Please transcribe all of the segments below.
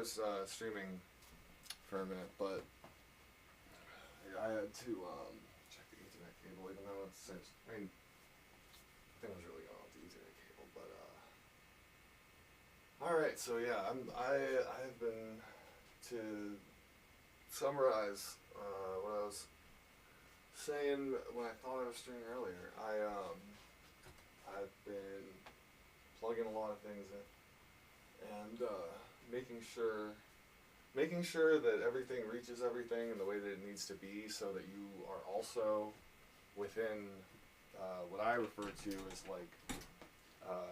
was streaming for a minute, but I had to check the Ethernet cable, even though it's I mean, nothing was really going on with the Ethernet cable, but all right. So yeah, I've been to summarize what I was saying when I thought I was streaming earlier. I've been plugging a lot of things in and making sure that everything reaches everything in the way that it needs to be, so that you are also within what I refer to as like,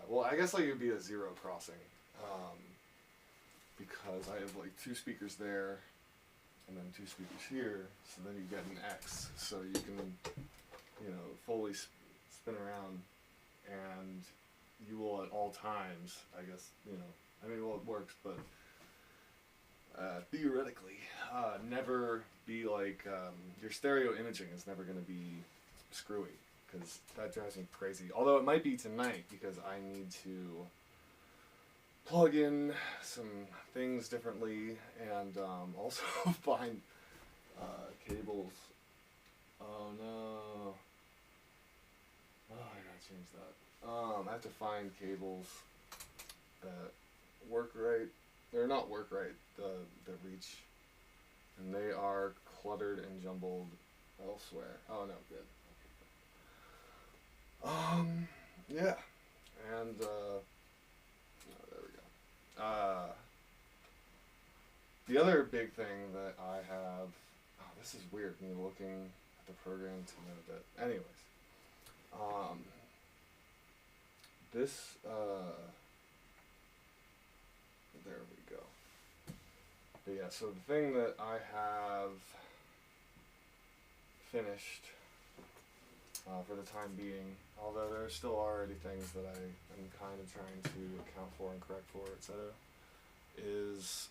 well, I guess like it would be a zero crossing, because I have like two speakers there and then two speakers here, so then you get an X, so you can, fully spin around, and you will at all times, I guess, well, it works, but theoretically, never be like, your stereo imaging is never going to be screwy, because that drives me crazy. Although it might be tonight, because I need to plug in some things differently, and also find cables. Oh no. Oh, I gotta change that. I have to find cables that work right. They're not work right, the reach. And they are cluttered and jumbled elsewhere. Oh no, good. Yeah. And oh, there we go. The other big thing that I have, oh, this is weird, me looking at the program to know that. Anyways, this, there we go. But yeah, so the thing that I have finished for the time being, although there still are already things that I am kind of trying to account for and correct for, etc., is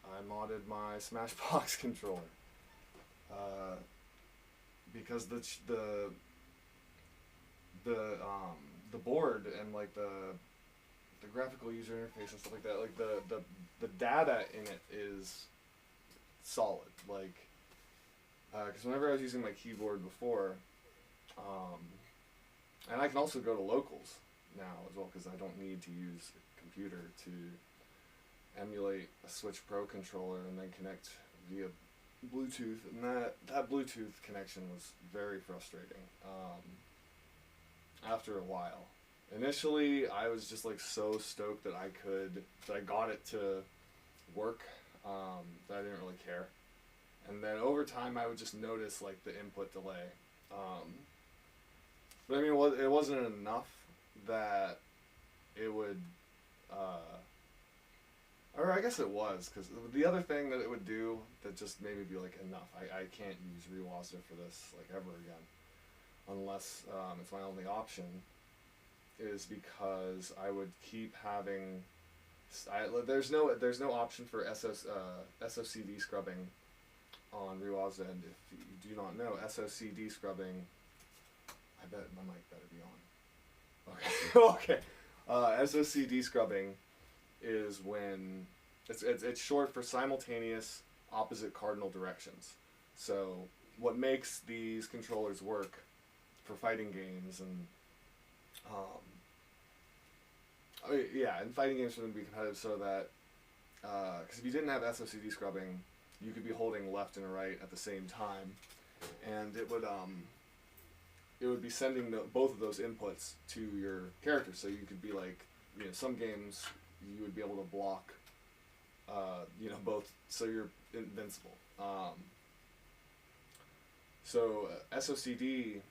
I modded my Smashbox controller. Because the board and like the graphical user interface and stuff like that, like the data in it is solid. Like, because whenever I was using my keyboard before, and I can also go to locals now as well, because I don't need to use a computer to emulate a Switch Pro controller and then connect via Bluetooth, and that Bluetooth connection was very frustrating after a while. Initially, I was just like so stoked that I got it to work, that I didn't really care. And then over time, I would just notice like the input delay. But I mean, it wasn't enough that it would, or I guess it was, because the other thing that it would do that just made me be like, enough, I can't use Rewazda for this like ever again, unless it's my only option, is because I would keep having, there's no option for SOCD scrubbing on Rewazda, and if you do not know, SOCD scrubbing, I bet my mic better be on. Okay. Okay. SOCD scrubbing is when it's short for simultaneous opposite cardinal directions. So what makes these controllers work for fighting games and and fighting games for them to be competitive, so that because if you didn't have SOCD scrubbing, you could be holding left and right at the same time, and it would be sending both of those inputs to your character. So you could be like, some games you would be able to block, both, so you're invincible. So SOCD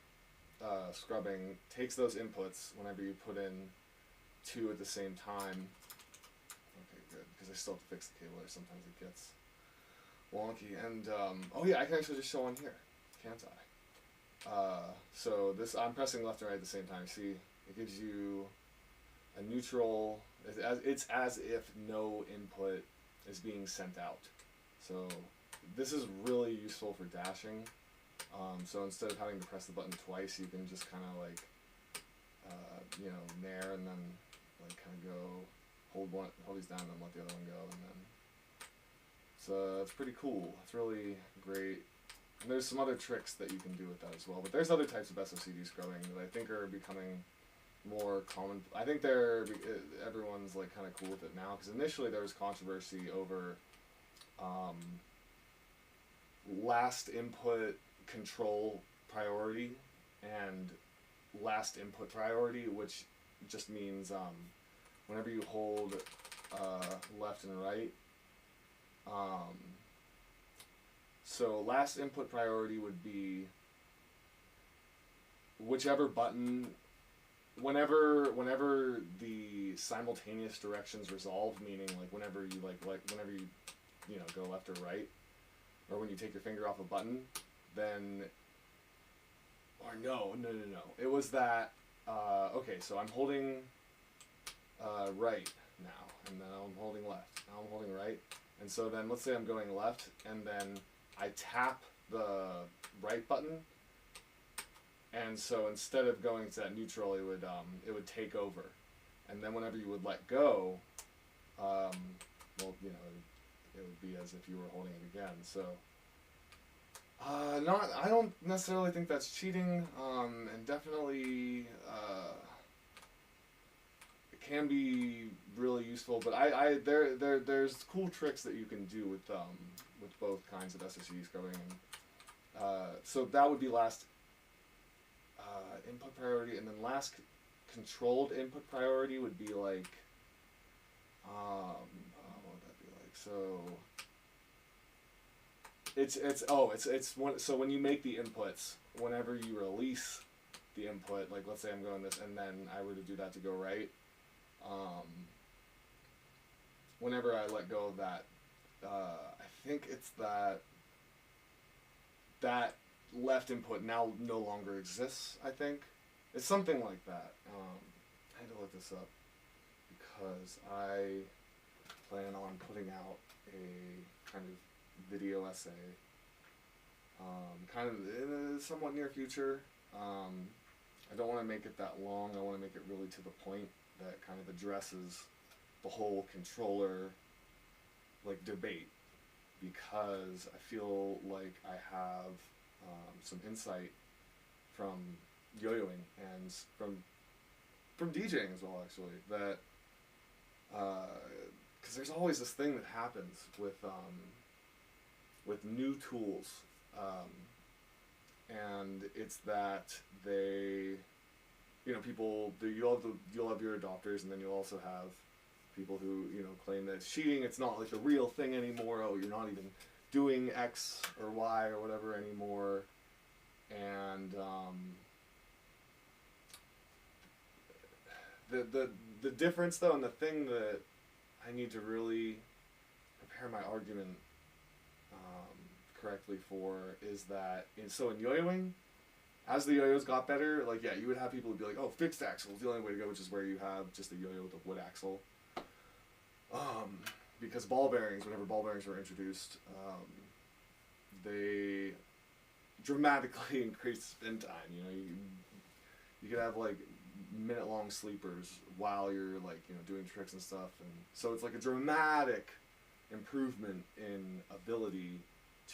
scrubbing takes those inputs whenever you put in two at the same time. Okay, good, because I still have to fix the cable there. Sometimes it gets wonky. And oh yeah, I can actually just show on here, can't I? So this, I'm pressing left and right at the same time. See, it gives you a neutral. It's as if no input is being sent out. So this is really useful for dashing. So instead of having to press the button twice, you can just kind of like, nair, and then like kind of go hold these down and let the other one go, and then It's pretty cool. It's really great. And there's some other tricks that you can do with that as well. But there's other types of SOCD scrubbing that I think are becoming more common. I think everyone's like kind of cool with it now, because initially there was controversy over um, last input control priority and last input priority, which just means whenever you hold left and right. So last input priority would be whichever button, whenever the simultaneous directions resolve, meaning like whenever you whenever you know, go left or right, or when you take your finger off a button, then, or no, it was that, okay, so I'm holding right now, and then I'm holding left, now I'm holding right, and so then let's say I'm going left, and then I tap the right button, and so instead of going to that neutral, it would take over, and then whenever you would let go, well, you know, it would be as if you were holding it again. So, I don't necessarily think that's cheating, and definitely it can be really useful. But there's cool tricks that you can do with both kinds of SOCD scrubbing, and so that would be last input priority, and then last controlled input priority would be like, what would that be like? So so when you make the inputs, whenever you release the input, like let's say I'm going this, and then I were to do that to go right, whenever I let go of that, I think it's that left input now no longer exists, I think. It's something like that. I had to look this up because I plan on putting out a kind of video essay, kind of in a somewhat near future. I don't want to make it that long. I want to make it really to the point that kind of addresses the whole controller like debate, because I feel like I have some insight from yo-yoing and from DJing as well, actually, that because there's always this thing that happens with new tools, and it's that they, you know, you'll have your adopters, and then you'll also have people who, you know, claim that it's cheating. It's not like the real thing anymore. Oh, you're not even doing X or Y or whatever anymore, and the difference though, and the thing that I need to really prepare my argument correctly for, is that in yo-yoing, as the yo-yos got better, like, yeah, you would have people who'd be like, oh, fixed axle is the only way to go, which is where you have just a yo-yo with a wood axle. Because whenever ball bearings were introduced, they dramatically increased spin time. You know, you could have like minute-long sleepers while you're like, you know, doing tricks and stuff, and so it's like a dramatic improvement in ability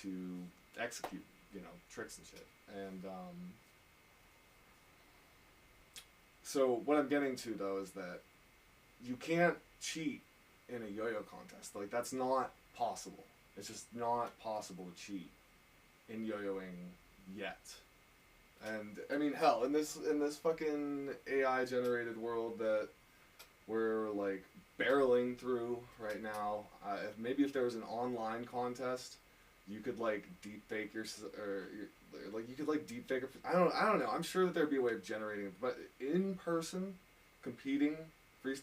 to execute, you know, tricks and shit. And so what I'm getting to though is that you can't cheat in a yo-yo contest. Like, that's not possible. It's just not possible to cheat in yo-yoing yet. And I mean, hell, in this fucking AI generated world that we're like barreling through right now, if there was an online contest, you could like deepfake you could like deepfake. I don't know. I'm sure that there'd be a way of generating it, but in person competing,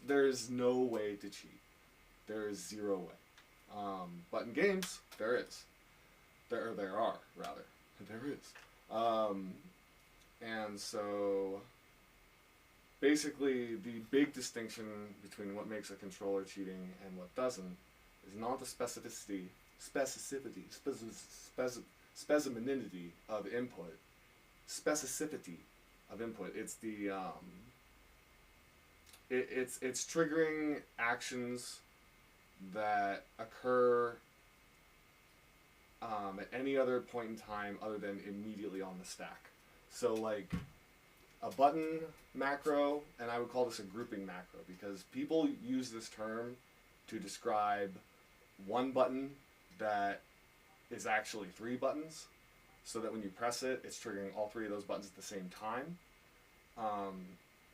there's no way to cheat. There is zero way. But in games, there is. There are, rather. There is. And so, basically, the big distinction between what makes a controller cheating and what doesn't is not the specificity of input. Specificity of input. It's the it's triggering actions that occur at any other point in time other than immediately on the stack. So like a button macro, and I would call this a grouping macro because people use this term to describe one button that is actually 3 buttons, so that when you press it, it's triggering all 3 of those buttons at the same time.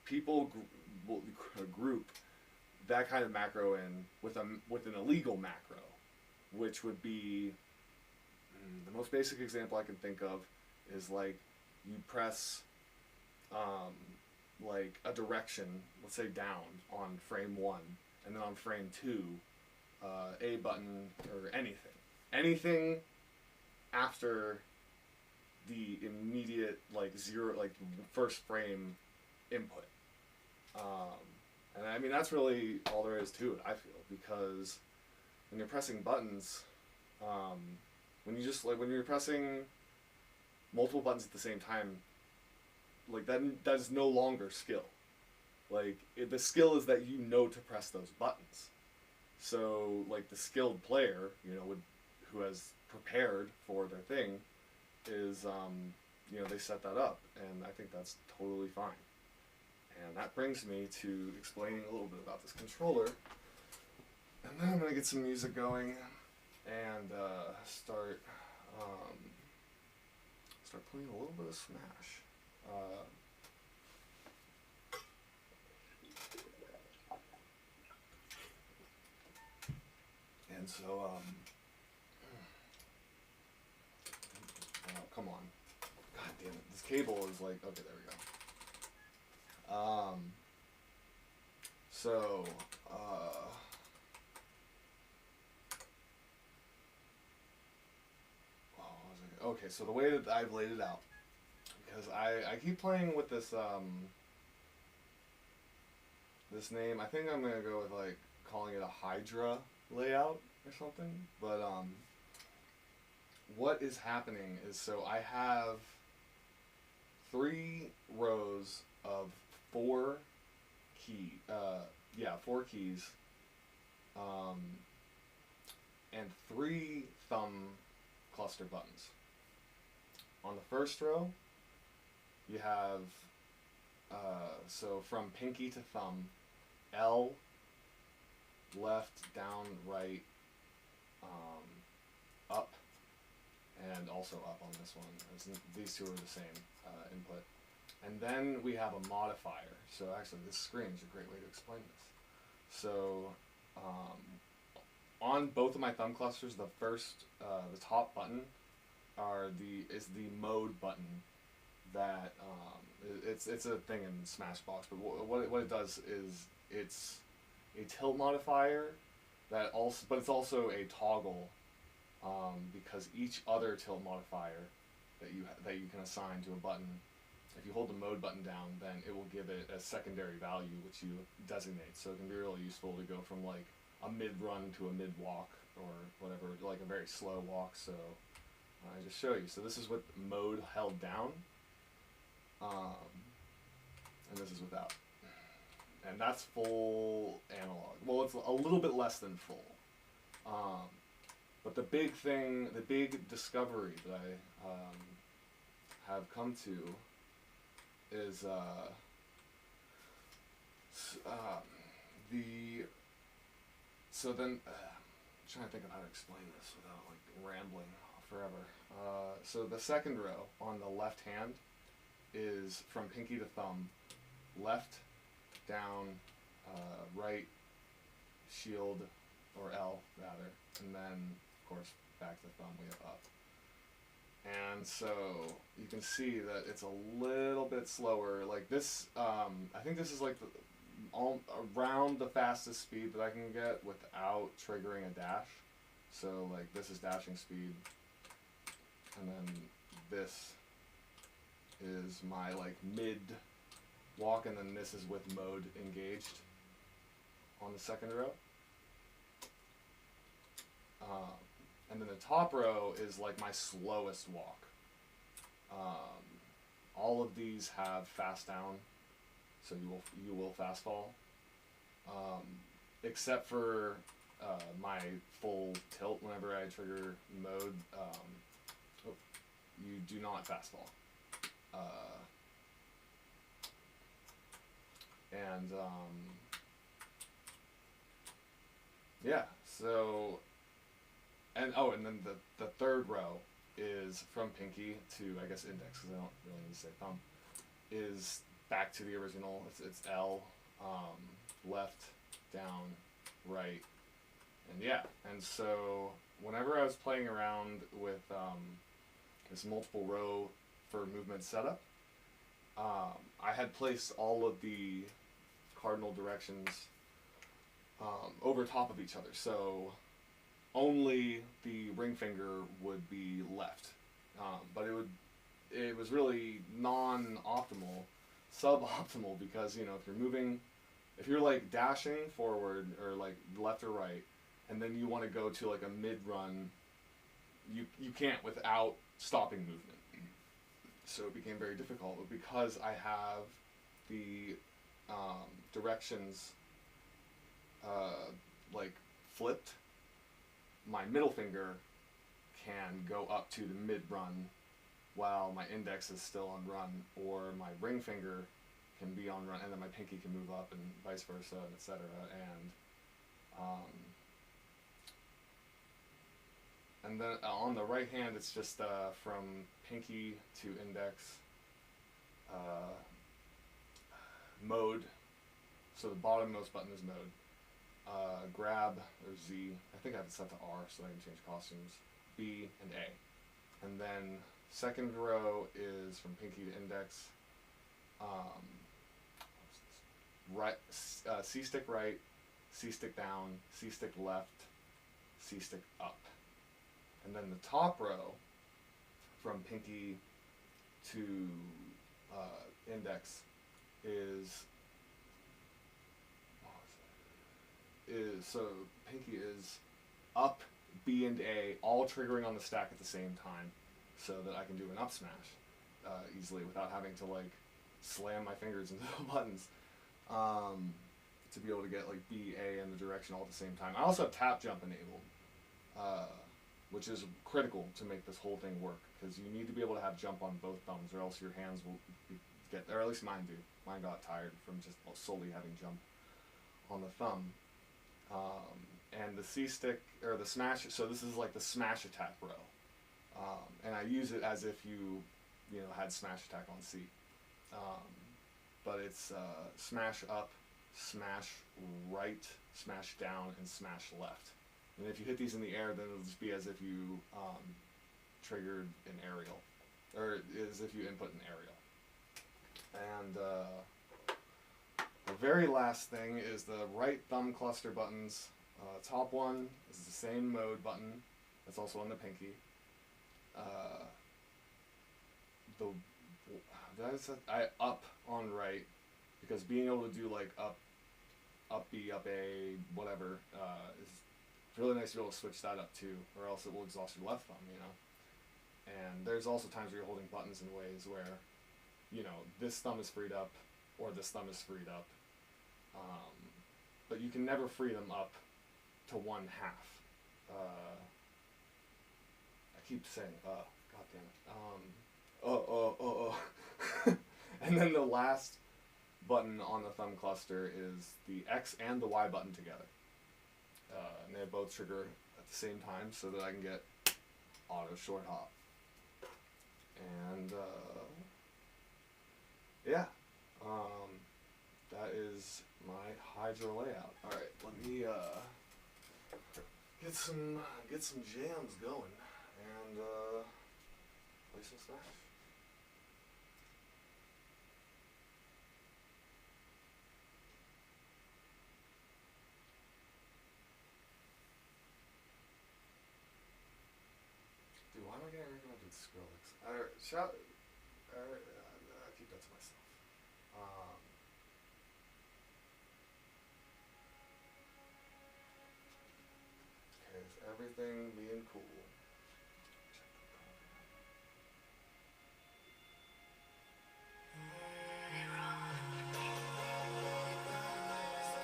People will group that kind of macro in with an illegal macro, which would be the most basic example I can think of is like you press like a direction, let's say down on frame 1, and then on frame 2, A button or anything after the immediate like zero, like first frame input. And I mean that's really all there is to it, I feel, because when you're pressing buttons, when you're pressing multiple buttons at the same time, like that is no longer skill. Like the skill is that you know to press those buttons. So like the skilled player, who has prepared for their thing, is they set that up, and I think that's totally fine. And that brings me to explaining a little bit about this controller. And then I'm gonna get some music going and start playing a little bit of Smash. And so, oh, come on. God damn it. This cable is like, okay, there we go. So, okay, so the way that I've laid it out, because I keep playing with this, this name. I think I'm going to go with, like, calling it a Hydra layout or something. But, what is happening is, so I have 3 rows of 4 keys, and 3 thumb cluster buttons. On the first row, you have, so from pinky to thumb, L, left, down, right, up, and also up on this one. These 2 are the same input. And then we have a modifier. So actually this screen is a great way to explain this. So on both of my thumb clusters, the top button is the mode button that it's a thing in Smashbox, but what it does is it's a tilt modifier but it's also a toggle, because each other tilt modifier that you can assign to a button, if you hold the mode button down, then it will give it a secondary value which you designate. So it can be really useful to go from like a mid-run to a mid-walk or whatever, like a very slow walk. So I just show you. So this is with mode held down, and this is without. And that's full analog. Well, it's a little bit less than full. But the big discovery that I have come to is I'm trying to think of how to explain this without like rambling forever. So the second row on the left hand is from pinky to thumb, left, down, right, shield, or L rather, and then of course back to thumb we have up. And so you can see that it's a little bit slower. Like this, I think this is like around the fastest speed that I can get without triggering a dash. So like this is dashing speed, and then this is my like mid walk, and then this is with mode engaged on the second row. And then the top row is like my slowest walk. All of these have fast down, so you will fast fall, except for my full tilt whenever I trigger mode. You do not fastball. And yeah, so and then the third row is from pinky to, I guess, index, because I don't really need to say thumb, is back to the original. It's L, left, down, right, and yeah. And so whenever I was playing around with this multiple row for movement setup, I had placed all of the cardinal directions over top of each other. So only the ring finger would be left, but it was really non-optimal, suboptimal, because if you're like dashing forward or like left or right, and then you want to go to like a mid run, you can't without stopping movement. So it became very difficult. But because I have the directions like flipped, my middle finger can go up to the mid run while my index is still on run, or my ring finger can be on run, and then my pinky can move up, and vice versa, etc. And then on the right hand, it's just from pinky to index, mode. So the bottommost button is mode. Grab, or Z. I think I have it set to R so I can change costumes. B and A. And then second row is from pinky to index. Right, C stick right, C stick down, C stick left, C stick up. And then the top row from pinky to index is so pinky is up, B and A, all triggering on the stack at the same time, so that I can do an up smash easily without having to like slam my fingers into the buttons, to be able to get like B, A, and the direction all at the same time. I also have tap jump enabled, which is critical to make this whole thing work, because you need to be able to have jump on both thumbs, or else your hands will get, or at least mine do. Mine got tired from just solely having jump on the thumb. And the C stick, or the smash, so this is like the smash attack row. And I use it as if you had smash attack on C. But it's smash up, smash right, smash down, and smash left. And if you hit these in the air, then it'll just be as if you triggered an aerial, or as if you input an aerial. And the very last thing is the right thumb cluster buttons. Top one is the same mode button that's also on the pinky. I up on right, because being able to do like up B, up A, whatever, is really nice to be able to switch that up too, or else it will exhaust your left thumb, And there's also times where you're holding buttons in ways where, this thumb is freed up, or this thumb is freed up. But you can never free them up to one half. I keep saying, god damn it. And then the last button on the thumb cluster is the X and the Y button together. And they both trigger at the same time, so that I can get auto short hop. And yeah, that is my Hydra layout. All right, let me get some jams going and play some Smash. Dude, why am I getting recommended Skrillex? I keep that to myself. Okay, is everything being cool?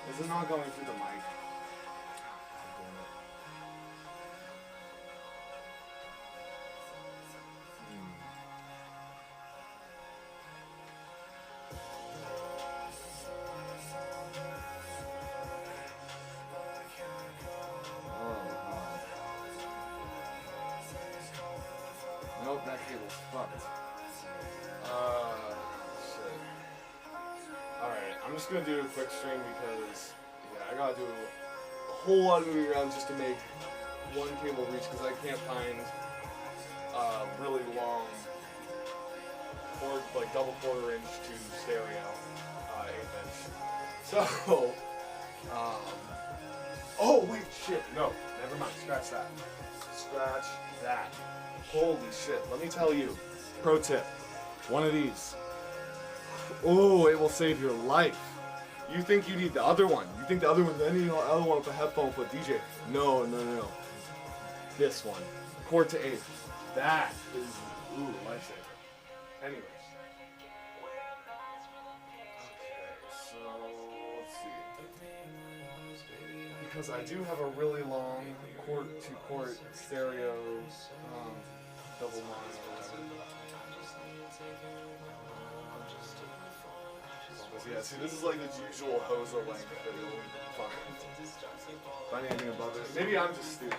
Is it not going through the mic? just gonna do a quick stream because yeah, I gotta do a whole lot of moving around just to make one cable reach because I can't find really long like double quarter-inch to stereo 8-inch. So, oh wait, shit, no, never mind, scratch that. Scratch that. Holy shit, let me tell you, pro tip, one of these. Oh, it will save your life. You think you need the other one. You think the other one, then you need the other one with a headphone for DJ. No, no, no, no. This one, chord to 8. That is, ooh, lifesaver. Anyways. Because I do have a really long quart-to-quart stereo double mono. Yeah, see, this is like the usual Hosa length that you'll find. Find anything above it. Maybe I'm just stupid.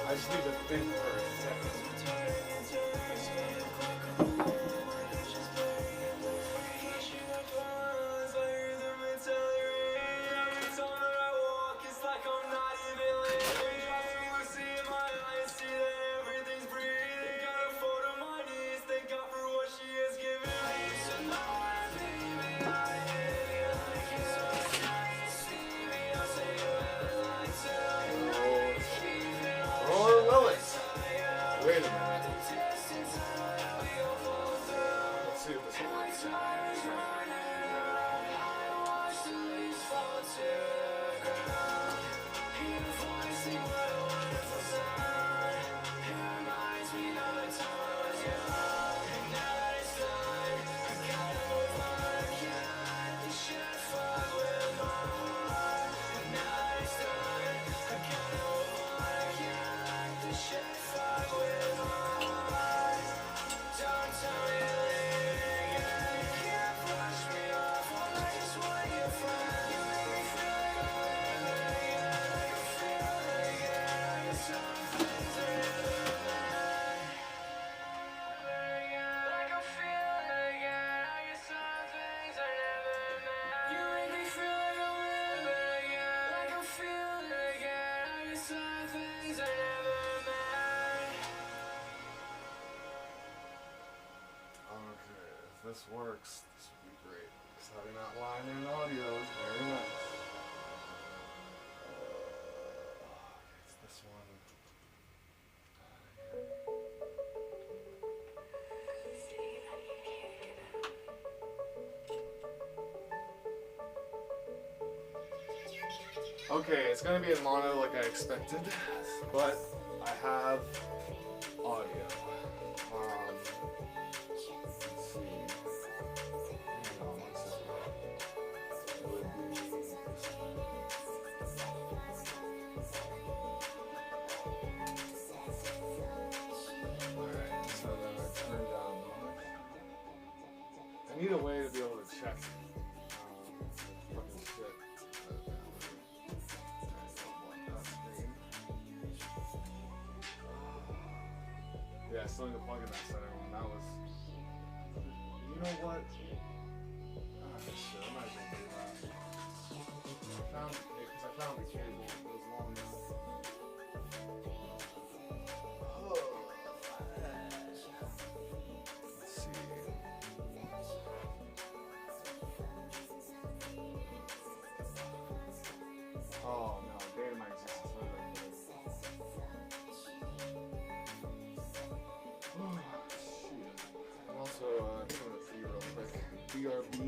I just need to think for a second. Wait a minute. Let's see if this works. This works, this would be great. Because having that line in audio is very nice. It's this one. Okay, it's gonna be in mono like I expected, but I have audio. I need a way to be able to check fucking shit. Yeah, I still need to plug in that center one. That was. You know what? Ah, shit, I might as well do that. I found the cable. It was long enough. Oh no, data might exist. Oh shit. I'm also coming to see real quick. BRB.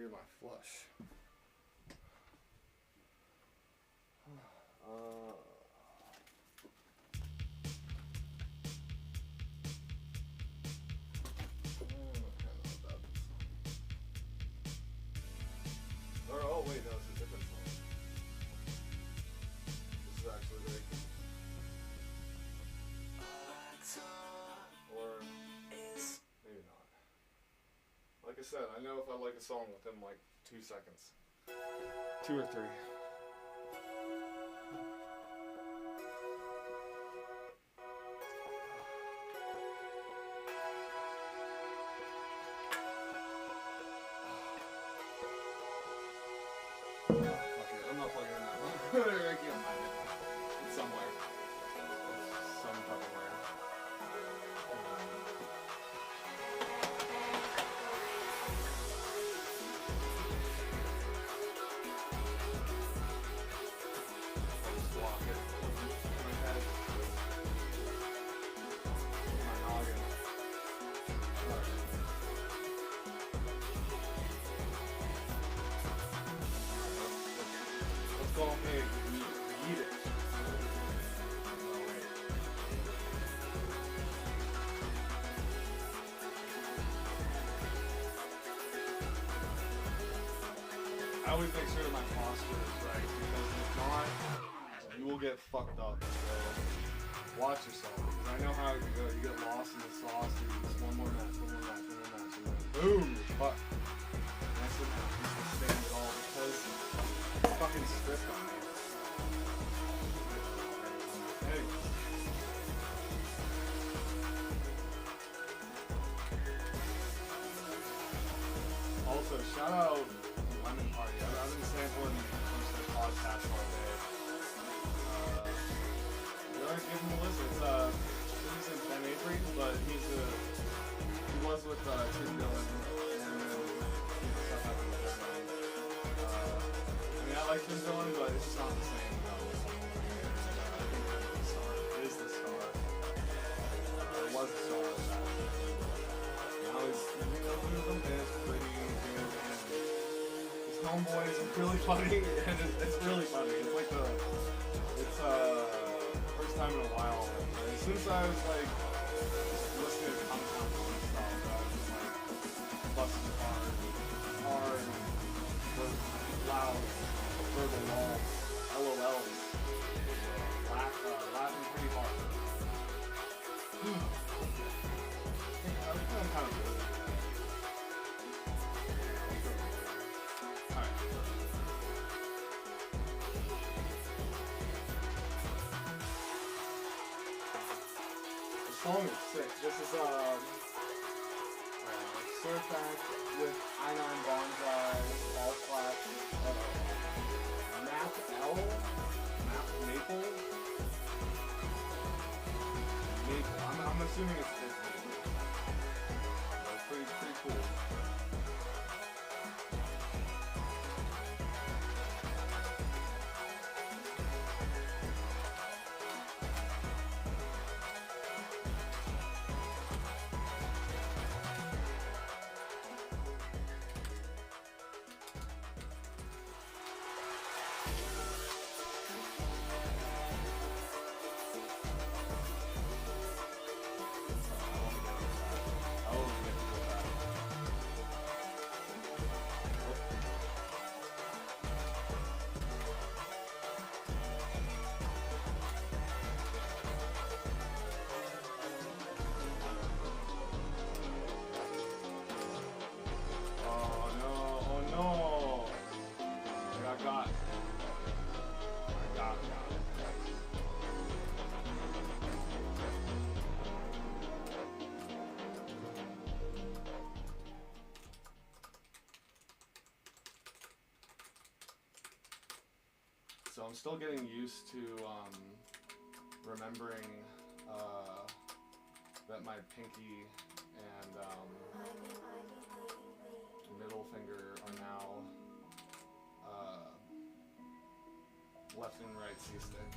hear my flush. Oh wait, no, it's a different song. This is actually very good. Or maybe not. Like I said, I know if I like a song within like 2 seconds. 2 or 3. I'm not plugging in that one. I can't find it. It's somewhere. It's some fucking where. I'll just walk it in my head. My noggin. Alright. Let's go and eat it. I always make sure that my posture is right, because if not, you will get fucked up. So watch yourself, because I know how it can go. You get lost in the sauce, you just one more match, and then boom, you're fucked. And that's what happens to stand at all, because it's fucking stripped on me. Anyways. Also, shout out Lemon Party. I've been sampling their podcast all day. You gotta give him a listen. He's in Ben Avery, but he was with Tim Dillon, and then stuff happened with them. I mean, I like Tim Dillon, but it's just not the same. I think the star is the star. It was the star. Now he's doing some dance pretty. Homeboy is really funny, and it's really funny. It's like it's first time in a while. And since I was like just listening to Compound and stuff, I was just like busting hard, loud, verbal walls, LOLs, laughing pretty hard. I was feeling kind of good. The song is sick. This is Surf Act with I9 Bonsai, All Flat, Map L, Map Maple. I'm assuming it's Maple. That's pretty cool. So I'm still getting used to remembering that my pinky and middle finger are now left and right C-stick.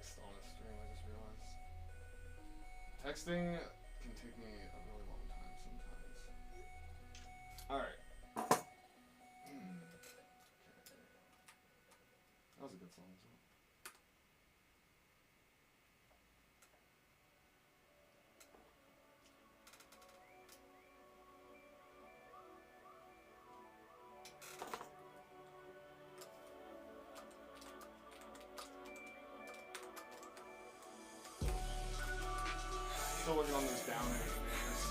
text on a stream, I just realized. Texting can take me a really long time sometimes. Alright. Okay. That was a good song as well. Still working on those down animators.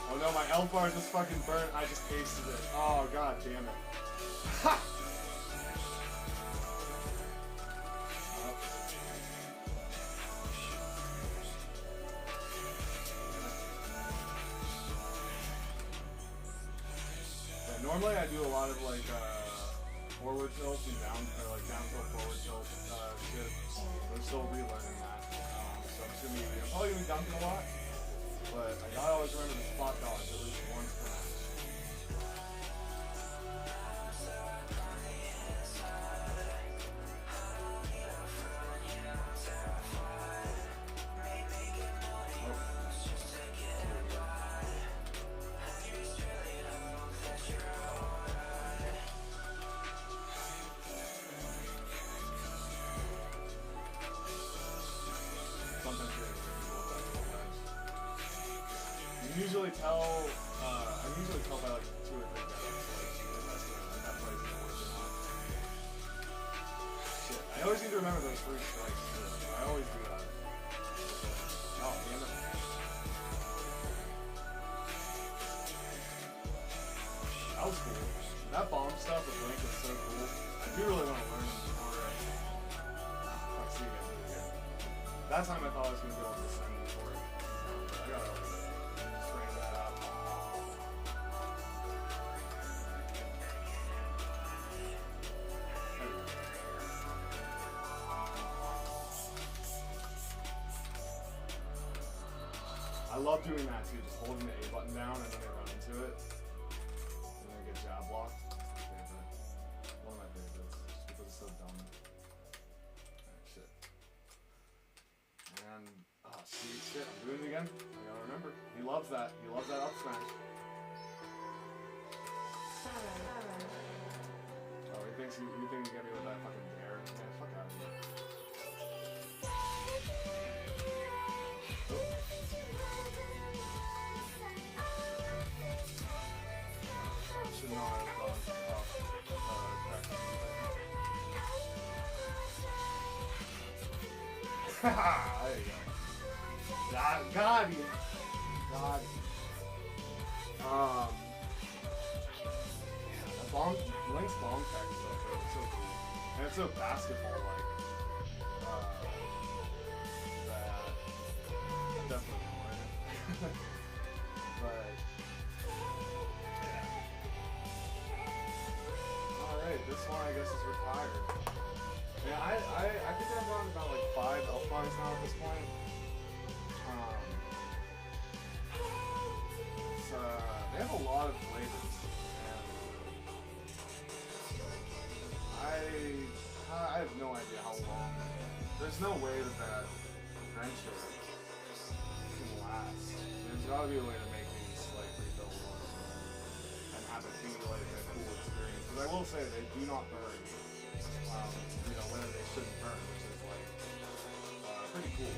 Oh no, my L bar just fucking burnt. I just tasted it. Oh god damn it. Ha! Normally I do a lot of like forward tilts and down tilt forward tilt shit. I'm still relearning that. So I'm probably gonna be dunking a lot, but I gotta always remember to spot dodge at least once per match. I usually tell by like 2 or 3 guys if that plays gonna work or not. Shit, I always need to remember those 3 strikes too. I always do that. Oh, damn it. That was cool. That bomb stuff with Link was so cool. I do really want to learn more. I'll see you guys do it again. That time I thought I was going to be able to send before it. I gotta straighten that out. I love doing that too, just holding the A button down and then they run into it. And then get jab blocked. That's my favorite. One of my favorites. Just because it's so dumb. Alright, shit. And, see, shit, I'm doing it again. I gotta remember. He loves that. He loves that up smash. Oh, he thinks you think you get me with that fucking air? Yeah, fuck out of here. Should not have gone off Haha, there you go. Got you. Got you. Yeah, that bomb, Link's bomb tech is so cool. And it's so basketball-like. That I'm definitely more in it. But alright, this one I guess is retired. Yeah, I think I've gotten about like 5 elf bars now at this point. They have a lot of flavors, and I have no idea how long. There's no way that friendship can last. There's got to be a way to make these like rebuildable and have it be like a cool experience. Because I will say they do not burn. When they shouldn't burn, which is like pretty cool.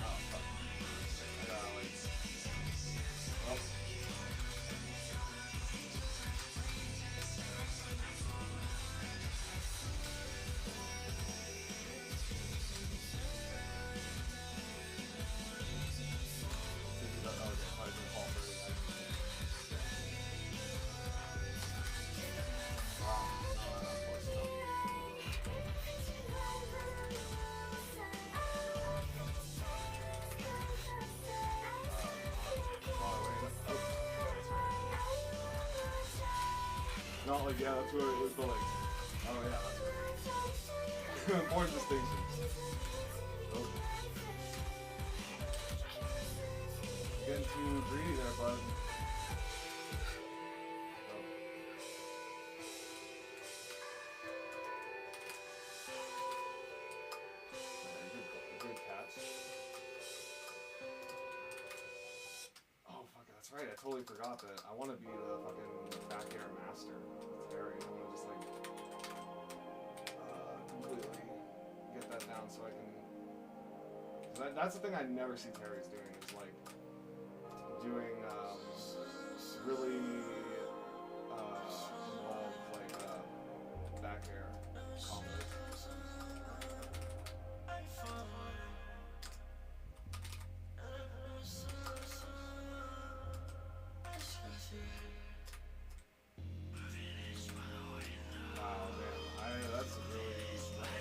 Oh fuck! I gotta like. Oh. Not like, yeah, that's where it was the like Oh yeah, that's right. Important distinctions. Oh. Getting too greedy there, bud. Good catch. Oh fuck, that's right. I totally forgot that. I want to be the fucking back air master with Terry. I want to just like completely get that down so I can. That's the thing I never see Terry's doing is like doing really involved like back air combos.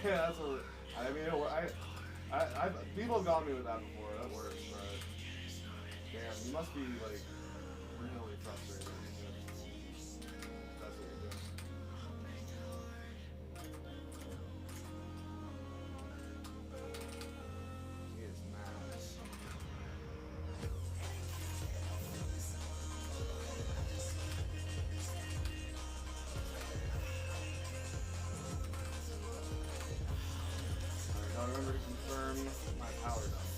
Yeah, that's a. I mean, people have got me with that before. That works, but damn, you must be like really frustrated. That's what you're doing. He is mad. Now remember to confirm my power dump.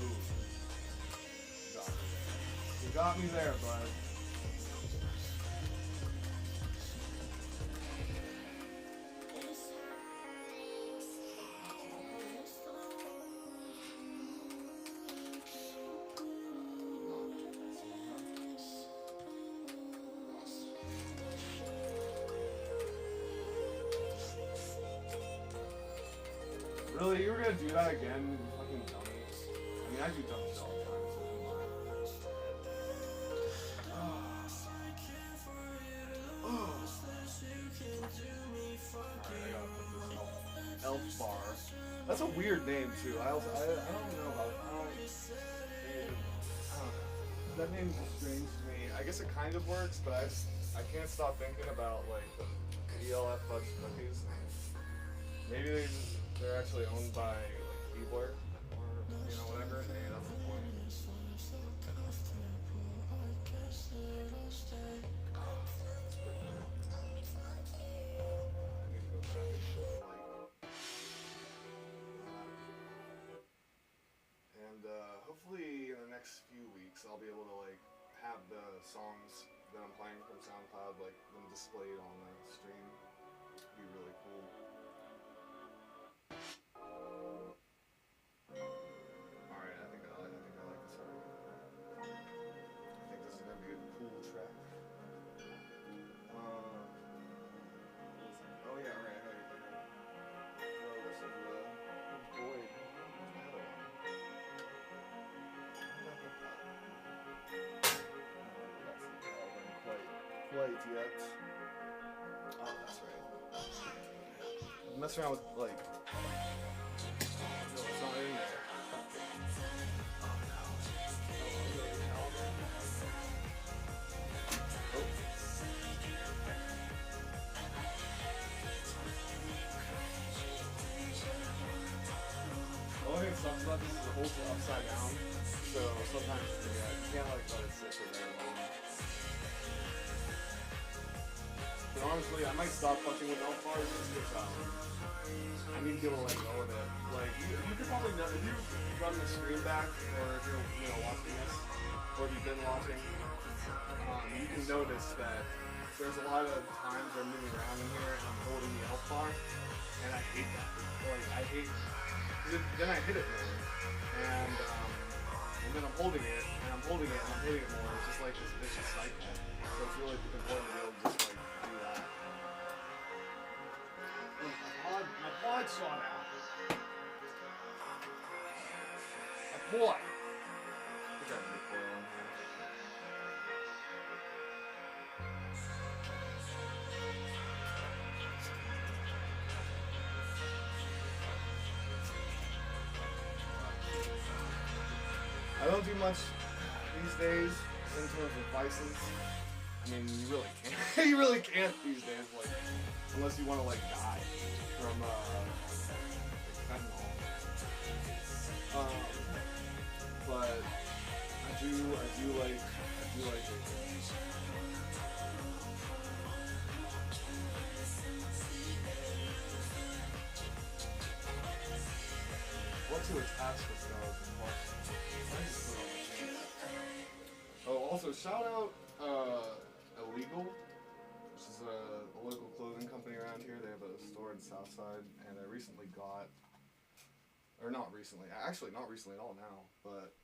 Ooh. You got me there, bud. Really? You were gonna do that again, you fucking dummy? I mean, I do dumb shit all the time, so Alright, I gotta put this elf bar. That's a weird name, too. I don't know about I don't know. That name's just strange to me. I guess it kind of works, but I can't stop thinking about, like, the ELF fudge cookies. Maybe they're actually owned by like Keebler or whatever. Hey, that's the point. And hopefully in the next few weeks I'll be able to like have the songs that I'm playing from SoundCloud like them displayed on the stream. It'd be really cool. Alright, I think I like this already. I think this is gonna be a cool track. Oh yeah, right. Oh, this is Boyd. Where's my other one? Quite yet. Oh, that's right. Mess around with like. No, it's not in there. The only thing that sucks about this is it holds it upside down, so sometimes you can't like let it sit for very long. But honestly, I might stop fucking with elf bars just because I need to be able to let go of it. Like you could probably know if you run the stream back, or if you're watching this, or if you've been watching, you can notice that there's a lot of times where I'm moving around in here and I'm holding the elf bar, and I hate that. Like I hate. Then I hit it more, and then I'm holding it, and I'm holding it, and I'm hitting it more. It's just like this vicious cycle. So it's really important to be able to just like do that. My pod shot out. My pod. I think I have a coil on here. I don't do much these days in terms of license. I mean, you really can't. You really can't these days, like, unless you want to like die from like fentanyl. But I do like it. What to attach this though is the question. I just put on my pants. Oh, also shout out Illegal, which is a local clothing company around here. They have a store in Southside, and I recently got, or not recently, actually not recently at all now, but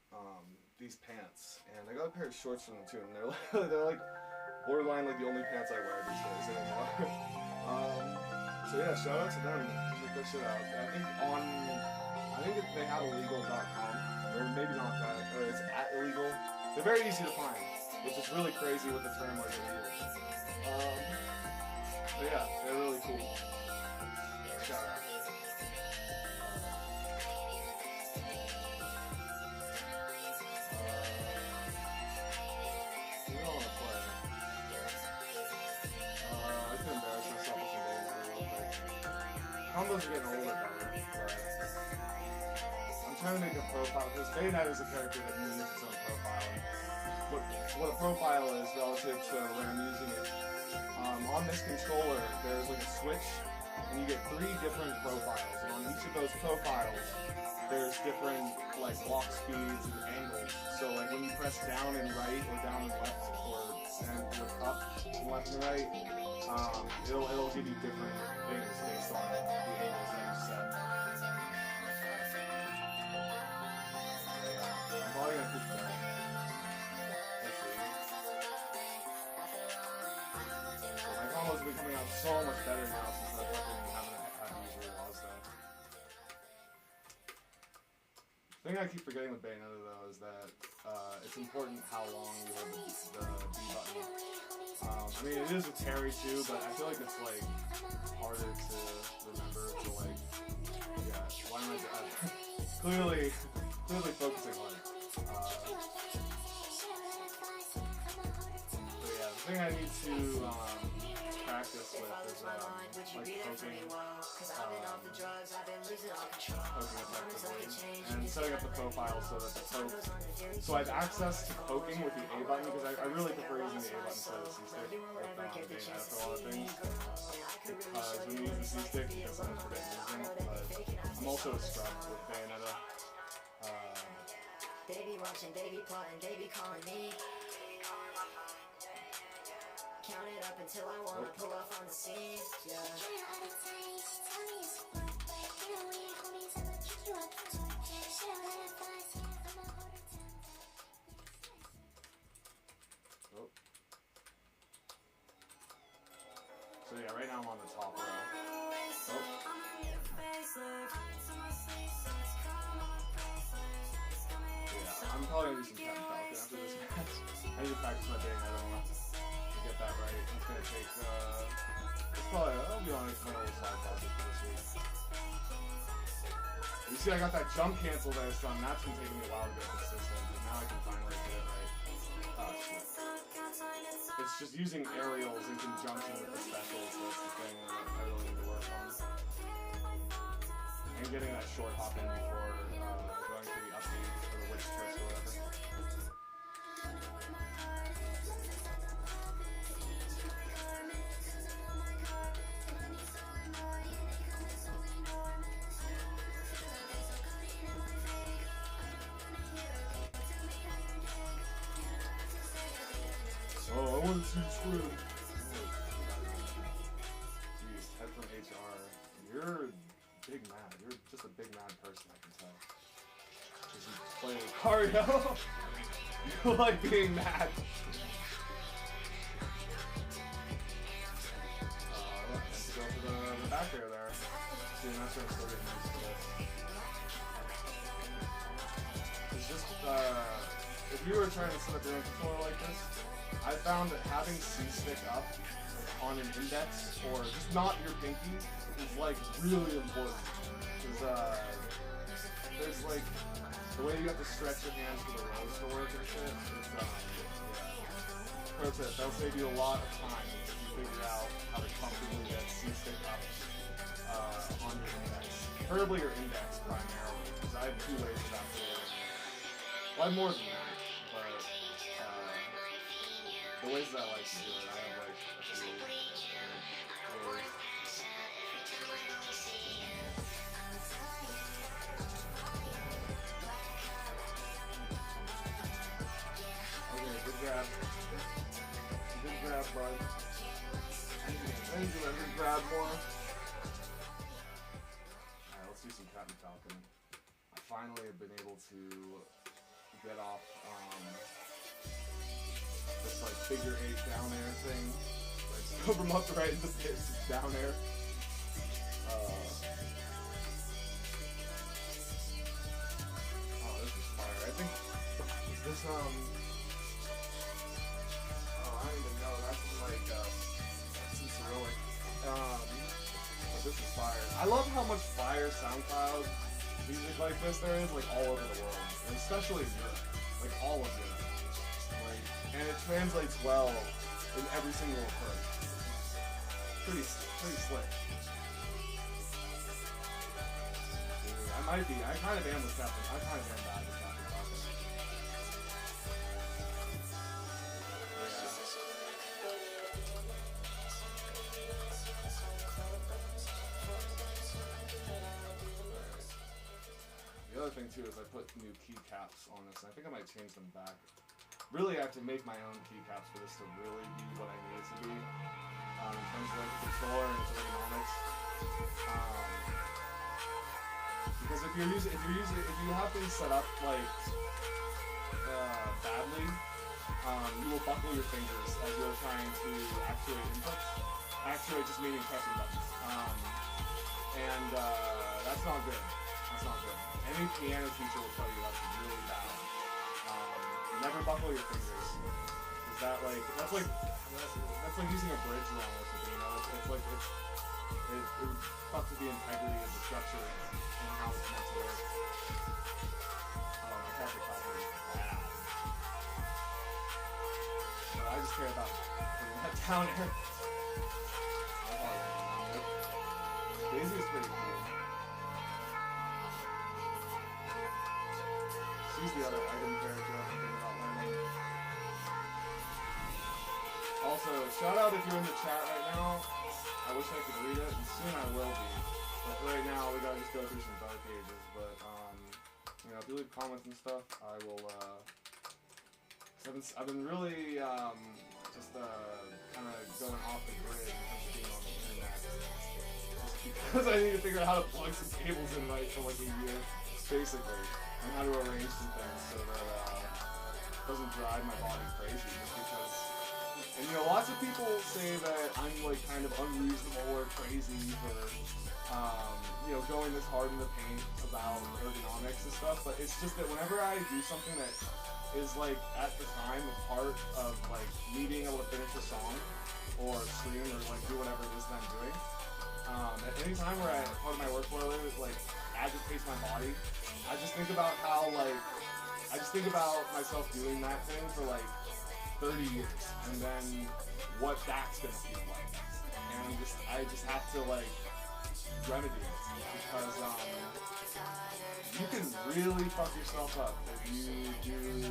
these pants, and I got a pair of shorts from them too, and they're like borderline like the only pants I wear these days anymore. So yeah, shout out to them. Check that shit out. I think they have illegal.com, or maybe not that, or it's at illegal. They're very easy to find, which is really crazy with the term like illegal. But yeah, they're really cool. Shout out. We don't want to play. I can embarrass myself with some games real quick. Combos are getting a little bit better, but I'm trying to make a profile, because Bayonetta is a character that uses its own profile. What a profile is relative to when I'm using it. On this controller, there's like a switch, and you get 3 different profiles, and on each of those profiles, there's different like walk speeds and angles. So like when you press down and right, or down and left, and with up and left and right, it'll give you different things based on the angles that you set. I'm probably gonna keep going. Let's see. My combos have been coming out so much better now since I fucking haven't had to use reloads though. The thing I keep forgetting with Bayonetta though is that it's important how long you hold the B button. I mean, it is a Terry too, but I feel like it's like harder to remember to like, yeah, why am I clearly focusing hard. So yeah, the thing I need to practice with is like poking effectively and setting up the profile so that the poke. So I have access to poking with the A button because I really prefer using the A button instead of the C stick with Bayonetta for a lot of things. Because when you use the C stick, you can sometimes forget using it. But I'm also a scrub with Bayonetta. Baby watching, baby plotting, baby calling me. Count it up until I wanna pull off on the scene. Yeah. Oh. So yeah, right now I'm on the top row. Oh. Yeah, I'm probably gonna do some Captain Falcon after this match. I need to practice my Bayonetta more to get that right. It's gonna take, it's probably, I'll be honest, my little side project for this week. You see I got that jump cancel there, son. That's been taking me a while to get consistent, but now I can finally get it right. Oh, shit. It's just using aerials in conjunction with the specials that's the thing that I really need to work on. And getting that short hop in before going to the up B or the witch twist or whatever. Oh, I want to see True. Jeez, Ted from HR. You're big mad. You're just a big mad person, I can tell. Because you play Lucario. You like being mad. Let's go for the back air there. See, I'm not sure I'm still getting used to this. It's just, if you were trying to set up your own controller like this, I found that having C-stick up on an index, or just not your pinky, is like really important. Because there's like, the way you have to stretch your hands for the rows to work and shit, it's, yeah. pro tip, that'll save you a lot of time if you figure out how to comfortably get C-stick up on your index. Preferably your index primarily, because I have 2 ways of activating. Well, I have more than that, but the ways that I like to do it, I have like a few ways. Okay, good grab. Good grab, bud. Thank you, let me grab more. Alright, let's do some Captain Falcon. I finally have been able to get off this like figure 8 down air thing. Like scope him up right into this down air. Oh, this is fire. I think is this oh, I don't even know. That's like that's heroic. But this is fire. I love how much fire SoundCloud music like this there is like all over the world, and especially in Europe, like all of Europe. Like, and it translates well in every single approach. Pretty slick. Dude, I might be. I kind of am with Captain. I kind of am bad with Captain Falcon. The other thing too is I put new keycaps on this, and I think I might change them back. Really, I have to make my own keycaps for this to really be what I need it to be in terms of like the controller and its ergonomics. Because if you have things set up like badly, you will buckle your fingers as you're trying to actuate inputs. Actuate just meaning pressing buttons, and that's not good. That's not good. Any piano teacher will tell you that's really bad. Never buckle your fingers. Is that like that's like using a bridge wrong or something? You know, it would fuck with the integrity of the structure and how it's meant to work. My Captain Falcon is bad. But I just care about putting that down here. Daisy is pretty cool. She's the other item character I'm thinking about learning. Also, shout out if you're in the chat right now. I wish I could read it, and soon I will be. But for right now, we gotta just go through some dark ages. But you know, if you leave comments and stuff, I will. I've been really just kind of going off the grid in terms of being on the internet, just because I need to figure out how to plug some cables in right for like a year, basically. And how to arrange some things so that it doesn't drive my body crazy. Just because, and you know, lots of people say that I'm like kind of unreasonable or crazy for, you know, going this hard in the paint about ergonomics and stuff. But it's just that whenever I do something that is like at the time a part of like me being able to finish a song or stream or like do whatever it is that I'm doing, at any time where part of my workflow like agitates my body. I just think about how, like, I just think about myself doing that thing for, like, 30 years, and then what that's gonna feel like. And I just have to, like, remedy it, because, you can really fuck yourself up if you do,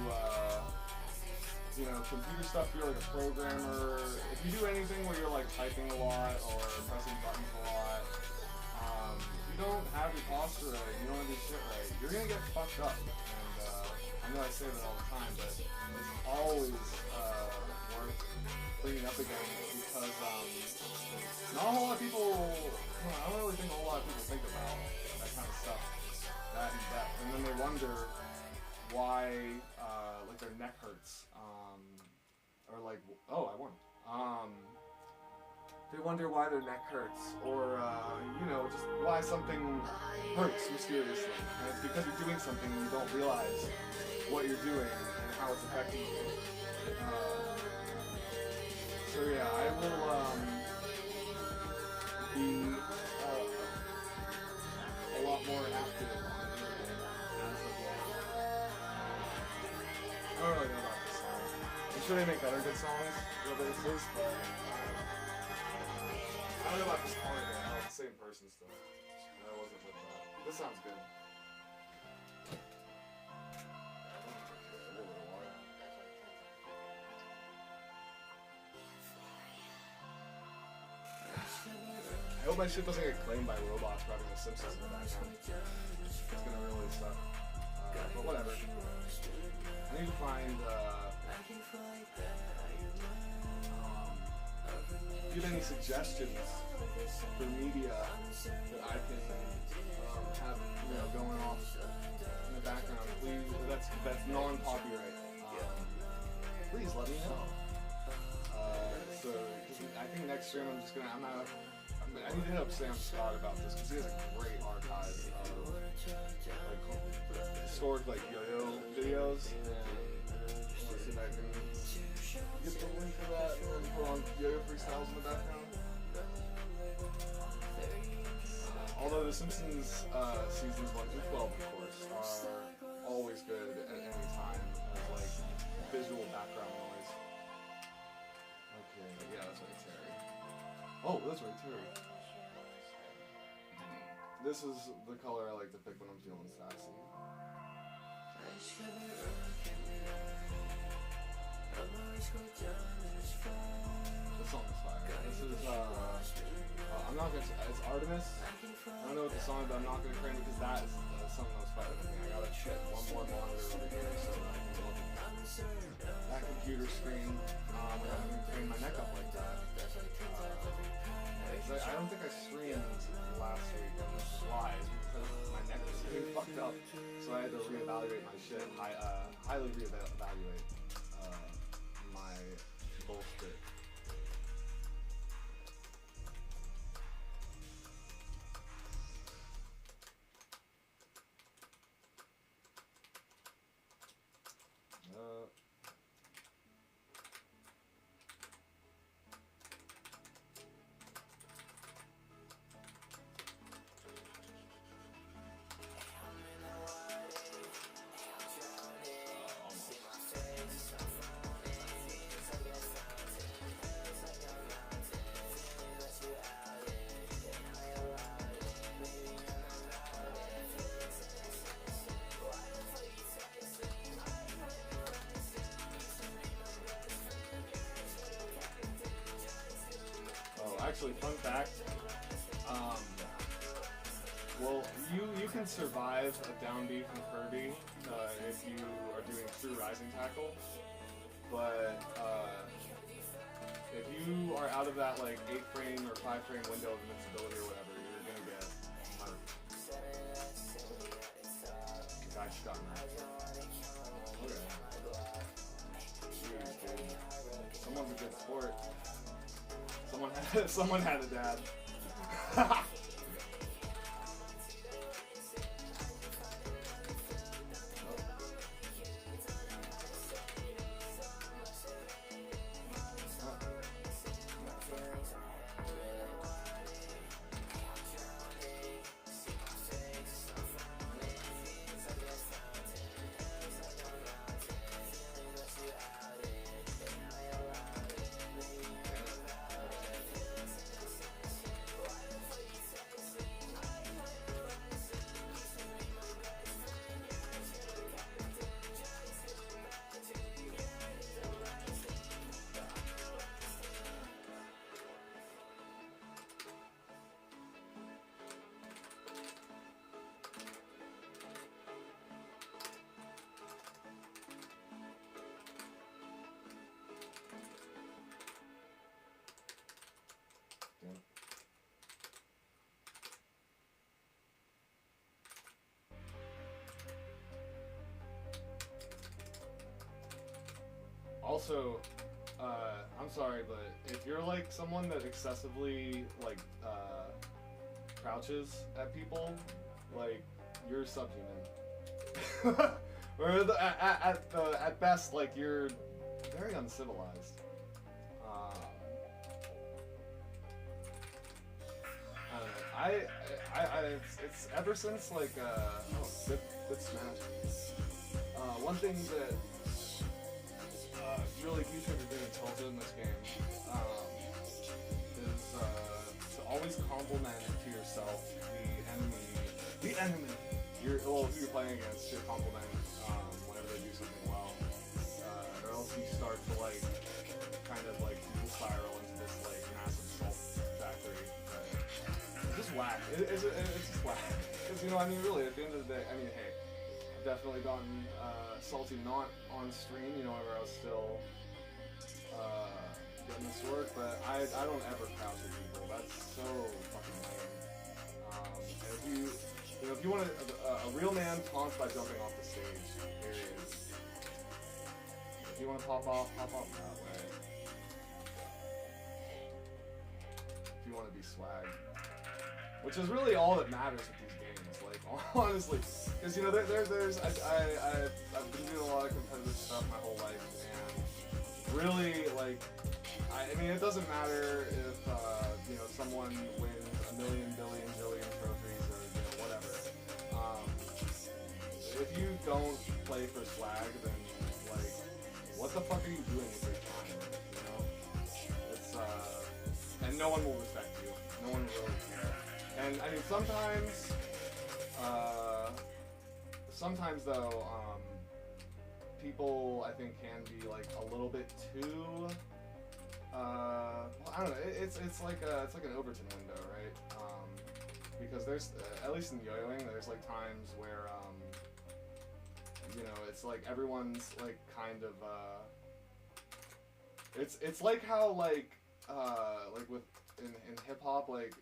you know, computer stuff, you're like a programmer. If you do anything where you're, like, typing a lot or pressing buttons a lot, you don't have your posture right, you don't have your shit right, you're gonna get fucked up. And I know I say that all the time, but it's always worth bringing up again, because not a whole lot of people, I don't really think a whole lot of people think about that kind of stuff that in depth, and then they wonder why like their neck hurts, or like, oh, I won. They wonder why their neck hurts, or, you know, just why something hurts mysteriously. And it's because you're doing something and you don't realize what you're doing and how it's affecting you. So yeah, I will be a lot more active on the internet as of late. I don't really know about this song. I'm sure they make other good songs, real bases, but I don't know about this part of it. Oh, it's the same person still. I wasn't with that. This sounds good. I hope my shit doesn't get claimed by robots for having The Simpsons in the background. It's gonna really suck. But whatever. I need to find, if you have any suggestions for media that I can have, going off in the background, please, that's non-copyright. Please let me know. So, I think next stream I need to hit up Sam Scott about this because he has a great archive of historic yo-yo videos, and let's see if I can get the link for that and put on yo-yo freestyles in the background. Although The Simpsons seasons 1 through 12, of course, are always good at any time as visual background noise. Okay, yeah, that's right, Terry. Oh, that's right, Terry. This is the color I like to pick when I'm feeling sassy. This song is fire. This is, I'm not gonna, it's Artemis. I don't know what the song is, but I'm not gonna claim it because that is something that was fire with me. I gotta check one more monitor over here so that I can look at that computer screen without having to crane my neck up like that. I don't think I streamed last week, and this is why, because my neck was getting fucked up, so I had to reevaluate my shit, highly reevaluate my bullshit. Actually, fun fact, well, you can survive a down B from Kirby if you are doing true rising tackle, but if you are out of that 8-frame or 5-frame window of invincibility or whatever, you're gonna get murked. The guy just got murked. Okay. Jeez, dude. Someone's a good sport. Someone had a dad. Also, I'm sorry, but if you're someone that excessively crouches at people, you're subhuman. Or at best, you're very uncivilized. I don't know. It's ever since good smash. One thing that really key thing to do in Tilted in this game is to always compliment to yourself the enemy, who you're playing against, to compliment whenever they do something well, or else you start to like kind of like spiral into this like massive salt factory. It's just whack. It's just whack. Because you know, I mean, really, at the end of the day, I mean, hey, I've definitely gotten salty not on stream, you know, where I was still getting this work, but I don't ever crouch at people. That's so fucking lame. And if you want a real man taunts by jumping off the stage. Period. If you want to pop off that way. If you want to be swag, which is really all that matters with these games. Like honestly, because you know I've been doing a lot of competitive stuff my whole life, and really like. I mean, it doesn't matter if you know, someone wins a million, billion, zillion trophies or you know, whatever. If you don't play for swag, then like, what the fuck are you doing with your time? You know, it's and no one will respect you. No one will really care. And I mean, sometimes though, people I think can be like a little bit too. Well, I don't know. It's like an Overton window, right? Because there's at least in yo-yoing, there's like times where you know, it's like everyone's like kind of it's like how like with in hip hop, like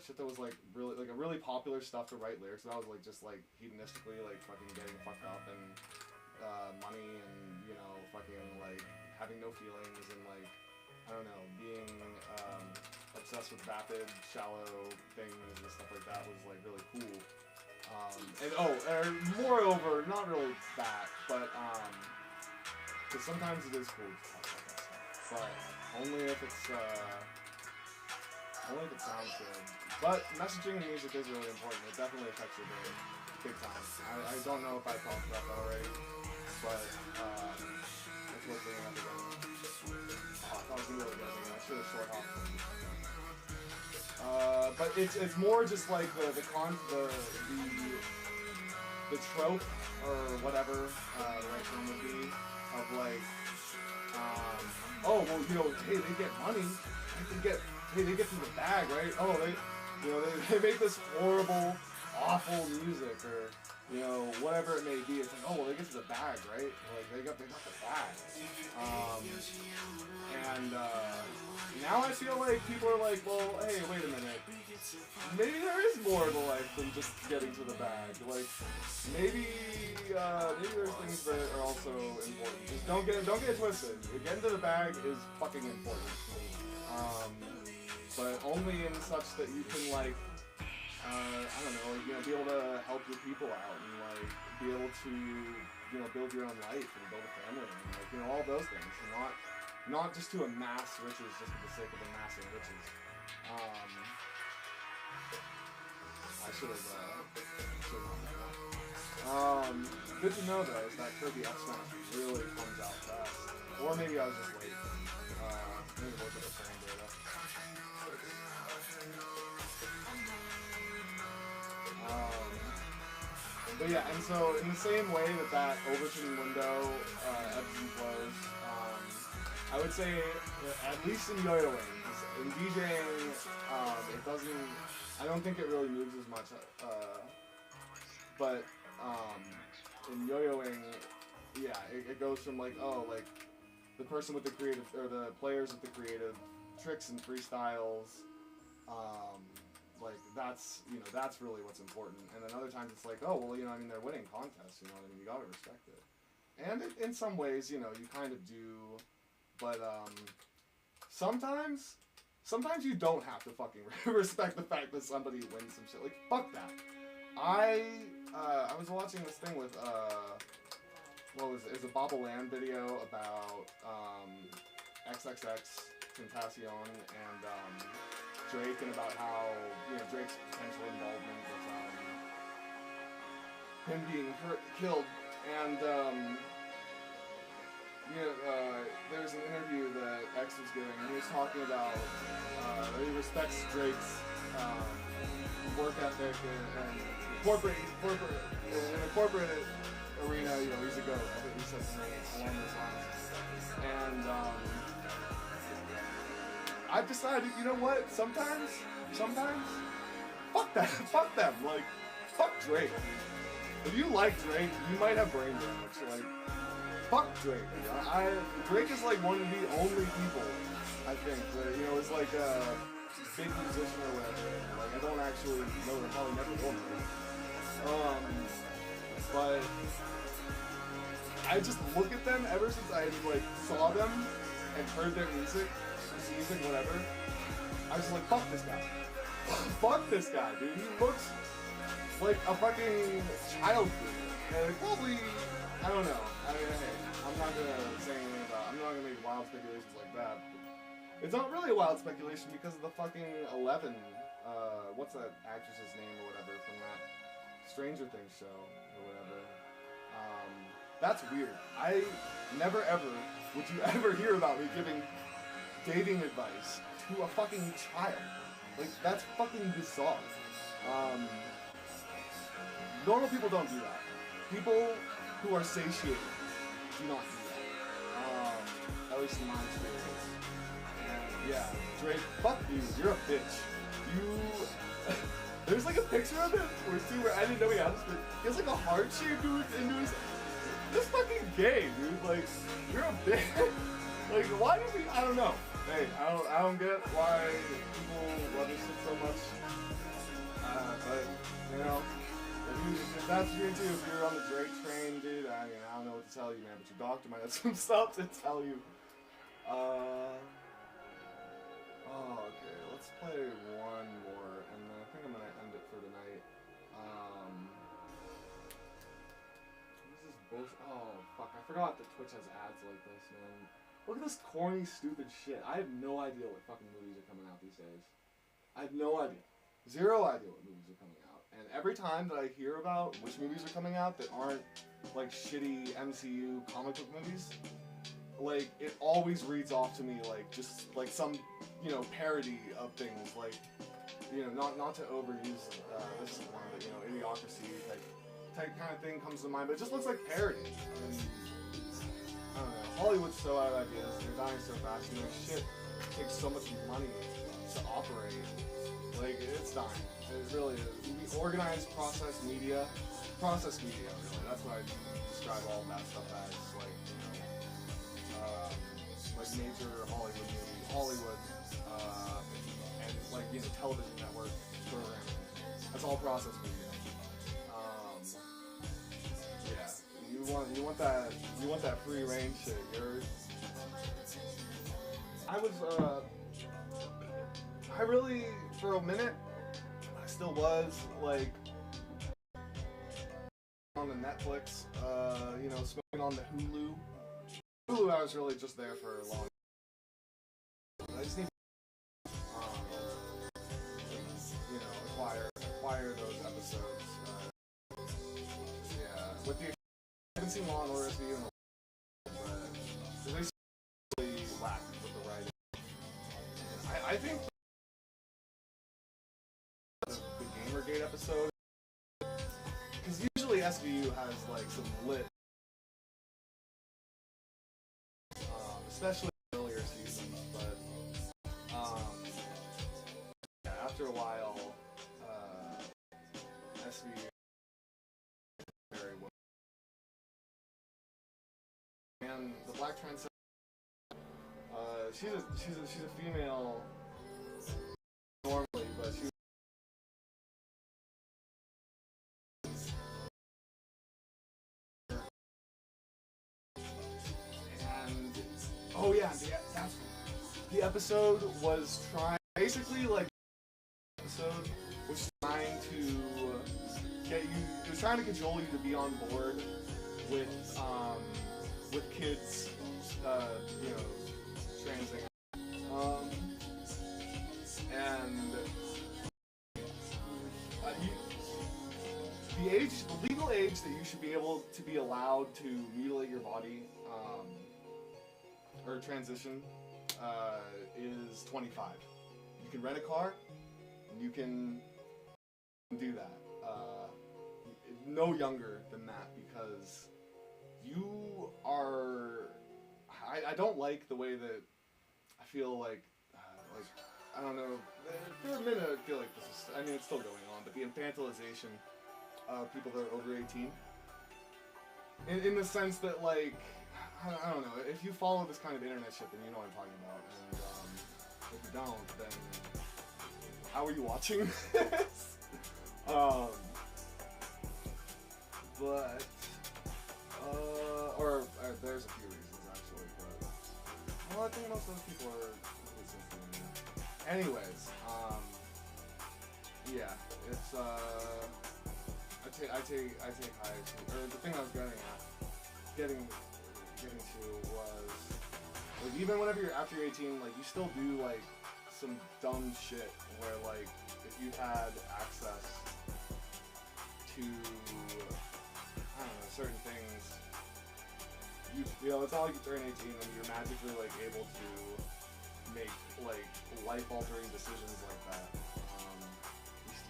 shit that was like really popular stuff to write lyrics about was like just like hedonistically like fucking getting fucked up and money and you know fucking like having no feelings and like I don't know, being obsessed with vapid, shallow things and stuff like that was like really cool. And moreover, not really that, but because sometimes it is cool to talk about that stuff, but only if it sounds good. But messaging in music is really important. It definitely affects your brain big time. I don't know if I talked about that already, but it's worth bringing up again. I thought it was really good. I should have short hopped. But it's more just like the trope or whatever the right term would be of like oh well you know hey they get money they get to the bag right they make this horrible awful music or you know whatever it may be. It's like oh well they get to the bag right like they got the bag and now I feel like people are like well hey wait a minute maybe there is more to life than just getting to the bag like maybe there's things that are also important. Just don't get it twisted. Getting to the bag is fucking important but only in such that you can like I don't know, you know, be able to help your people out and like be able to, you know, build your own life and build a family and like, you know, all those things. And not just to amass riches just for the sake of amassing riches. I should have good to know though is that Kirby X Smash really comes out fast. Or maybe I was just late. Maybe look at the frame data. But yeah, and so in the same way that Overton window ebbs and flows, I would say at least in yo-yoing, in DJing, it doesn't. I don't think it really moves as much. But in yo-yoing, yeah, it goes from like like the person with the creative or the players with the creative tricks and freestyles. Like that's really what's important. And then other times it's like, oh well, you know, I mean they're winning contests, you know what I mean? You gotta respect it. And in some ways, you know, you kind of do, but sometimes you don't have to fucking respect the fact that somebody wins some shit. Like fuck that. I was watching this thing with what was it? It's a Bobble Land video about XXX Tentacion and Drake and about how, you know, Drake's potential involvement with him being killed, and there's an interview that X was giving, and he was talking about he respects Drake's work ethic and corporate in the corporate arena. He's a goat. I think he said something along those lines. And I've decided, you know what? Sometimes, fuck that, fuck them. Like, fuck Drake. If you like Drake, you might have brain damage. Like, fuck Drake. Drake is like one of the only people, I think, that, is like a big musician or whatever. Like, I don't actually know the hell he never will. But I just look at them ever since I like saw them and heard their music, whatever. I was just like, fuck this guy. Fuck this guy, dude. He looks like a fucking child dude. And probably, I don't know. I'm not gonna say anything about. I'm not gonna make wild speculations like that. It's not really a wild speculation because of the fucking 11. What's that actress's name or whatever from that Stranger Things show or whatever. That's weird. I never ever would you ever hear about me giving dating advice to a fucking child. Like, that's fucking bizarre. Normal people don't do that. People who are satiated do not do that. At least in my experience. And yeah, Drake, fuck you. You're a bitch. There's like a picture of him where I didn't know he had this, but he has like a heart shape into his. This fucking gay, dude. Like, you're a bitch. Like, why does he? I don't know. Hey, I don't get why people love this shit so much. But if that's what you're into, if you're on the Drake train, dude, I don't know what to tell you, man. But your doctor might have some stuff to tell you. Okay, let's play one more, and then I think I'm gonna end it for tonight. This is bullshit. Oh fuck, I forgot that Twitch has ads like this, man. Look at this corny, stupid shit. I have no idea what fucking movies are coming out these days. I have no idea. Zero idea what movies are coming out. And every time that I hear about which movies are coming out that aren't like shitty MCU comic book movies, like, it always reads off to me like just like some, parody of things. Like, not to overuse this is one, but Idiocracy type kind of thing comes to mind, but it just looks like parody. And, I don't know. Hollywood's so out of ideas. They're dying so fast, and their shit takes so much money to operate. Like, it's dying. It really is. We organize process media. Process media, really. That's what I describe all of that stuff as. Like major Hollywood movies, and television network programming. That's all process media. Yeah. You want that free range shit. I really, for a minute, I still was, like, on the Netflix, smoking on the Hulu. Hulu, I was really just there for a long time. I just need to, acquire those episodes. Yeah, with the, I haven't seen Law & Order SVU in a while, but they really lack with the writing. I think the Gamergate episode, because usually SVU has like some lit, especially earlier seasons, but after a while, SVU very well. And the Black Trans, she's a female normally, but she. Oh yeah, the episode was basically like, episode was trying to get you, it was trying to cajole you to be on board with kids, transing, and the legal age that you should be able to be allowed to mutilate your body, or transition is 25. You can rent a car, and you can do that. No younger than that, because you are. I don't like the way that I feel like I don't know. For a minute, I feel like this is. I mean, it's still going on, but the infantilization of people that are over 18, in the sense that, like, I don't know. If you follow this kind of internet shit, then you know what I'm talking about, and if you don't, then how are you watching this? But there's a few reasons actually, but well, I think most of those people are listening to me. Anyways, yeah, it's I take highs, or the thing I was getting to was like, even whenever you're after you're 18, like, you still do like some dumb shit where, like, if you had access to, I don't know, certain things, you know, it's not like you turn 18 and you're magically, like, able to make, like, life-altering decisions like that.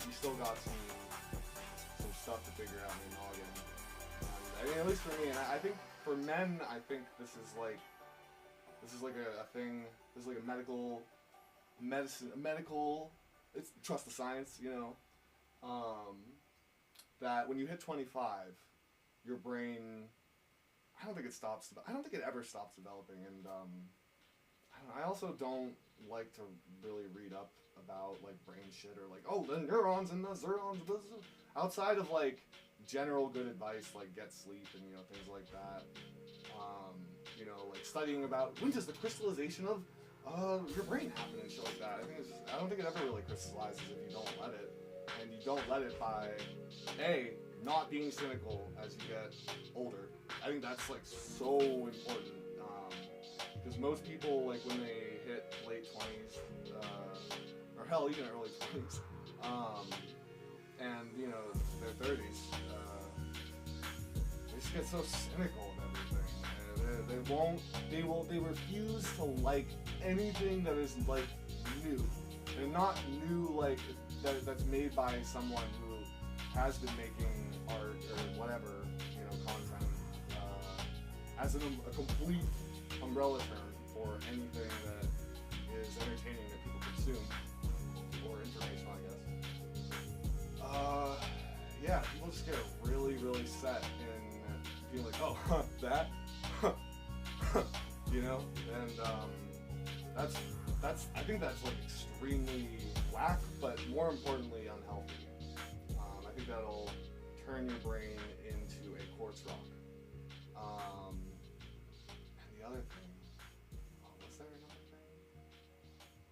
You still got some stuff to figure out in your noggin. I mean, at least for me, and I think for men, I think this is like a thing. This is like a medical, it's trust the science, you know. That when you hit 25, your brain, I don't think it ever stops developing, and I also don't like to really read up about, like, brain shit, or like, oh, the neurons and the neurons, outside of, like, general good advice, like get sleep and, you know, things like that. You know, like studying about when does the crystallization of your brain happen and shit like that. I don't think it ever really crystallizes if you don't let it, and you don't let it by not being cynical as you get older. I think that's, like, so important, because most people, like, when they hit late 20s, or hell, even early 20s, and, you know, their 30s, they just get so cynical and everything. They refuse to like anything that is, like, new. And not new, like, that's made by someone who has been making art or whatever, you know, content, as a complete umbrella term for anything that is entertaining that people consume, or information, I guess. Yeah, people just get really, really set in being like, oh, that, you know, and I think that's, like, extremely whack, but more importantly unhealthy. I think that'll turn your brain into a quartz rock. And the other thing, was there another thing?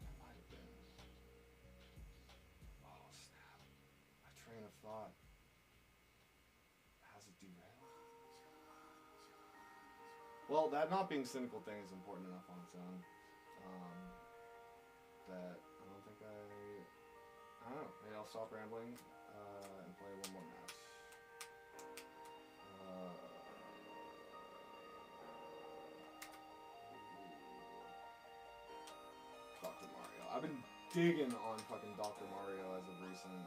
There might have been. Oh, snap. My train of thought has it derailed. Well, that not being cynical thing is important enough on its own. That I don't think I don't know. Maybe I'll stop rambling and play one more match. Dr. Mario. I've been digging on fucking Dr. Mario as of recent.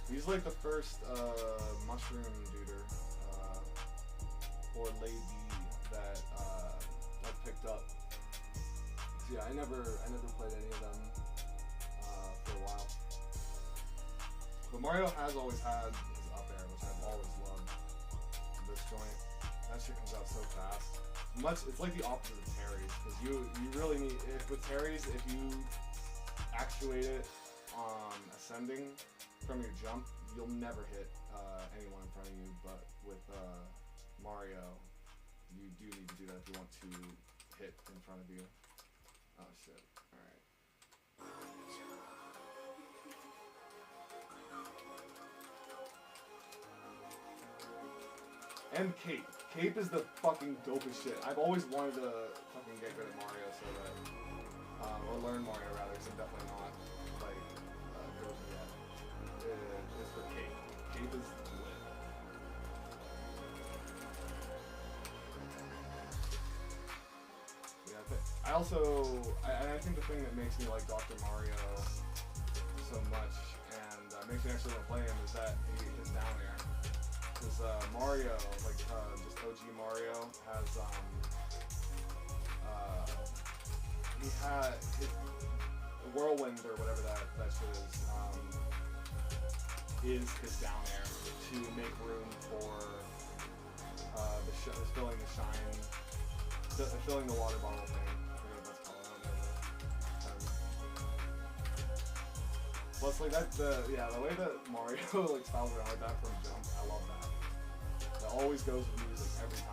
He's like the first mushroom duder or lady that I picked up. So yeah, I never played any of them for a while. But Mario has always had his up air, which I've always loved. This joint, that shit comes out so fast. It's like the opposite of Terry's, because you really need, with Terry's, if you actuate it ascending from your jump, you'll never hit anyone in front of you. But with Mario, you do need to do that if you want to hit in front of you. Oh shit, alright. And Cape. Cape is the fucking dopest shit. I've always wanted to fucking get good at Mario so that, or learn Mario rather, because I'm definitely not, like, good yet. Is for Cape. Cape is lit. I think the thing that makes me like Dr. Mario so much and makes me actually want to play him is that his down air. Because Mario, like just OG Mario, has he had Whirlwind or whatever that shit is his down air to make room for filling the shine, filling the water bottle thing. I forget what that's called. I don't know the term. Plus, like the way that Mario like styles around like that from jump, I love that. That always goes with music every time.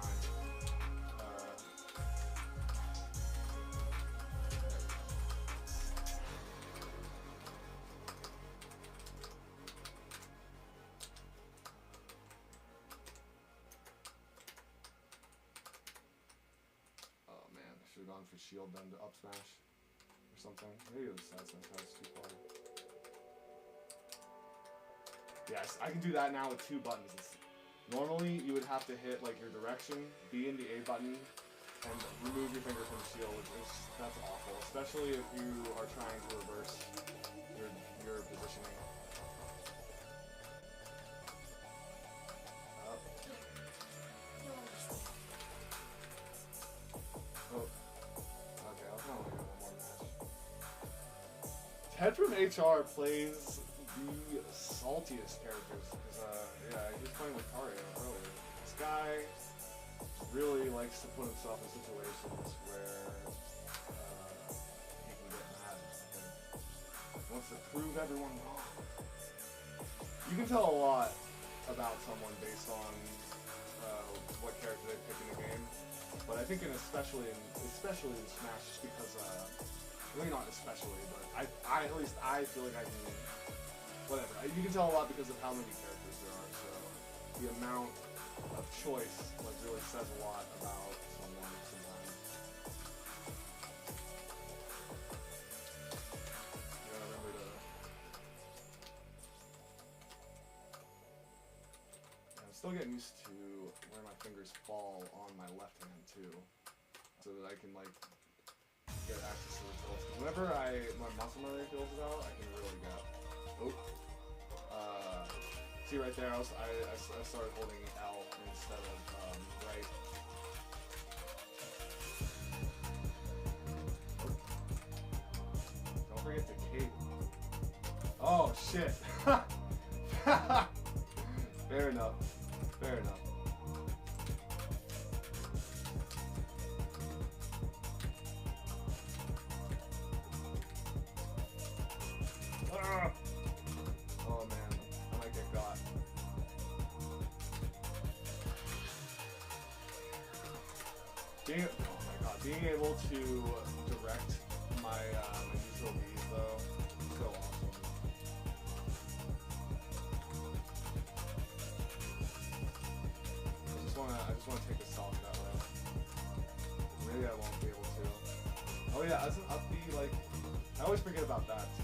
Gone for shield then to up smash or something. Maybe it was side smash. That was too far. Yes, I can do that now with 2 buttons. Normally you would have to hit like your direction, B and the A button, and remove your finger from the shield. That's awful, especially if you are trying to reverse your positioning. Ted from HR plays the saltiest characters. Yeah, he was playing with Mario earlier. This guy really likes to put himself in situations where he can get mad. He wants to prove everyone wrong. You can tell a lot about someone based on what character they pick in the game. But I think especially in Smash, just because maybe not especially, but at least I feel like I can, whatever. You can tell a lot because of how many characters there are, so the amount of choice like really says a lot about someone sometimes. You gotta remember to... I'm still getting used to where my fingers fall on my left hand too, so that I can like get access to the results. Whenever my muscle memory fills it out, I can really go. Oh. See right there, I started holding L instead of right. Oh. Don't forget the cape. Oh shit. Fair enough. Fair enough. Oh man, I might get got. Being able to direct my neutral Bs though, so awesome. I just wanna take a stock that way. Maybe I won't be able to. Oh yeah, as an up B, like I always forget about that too.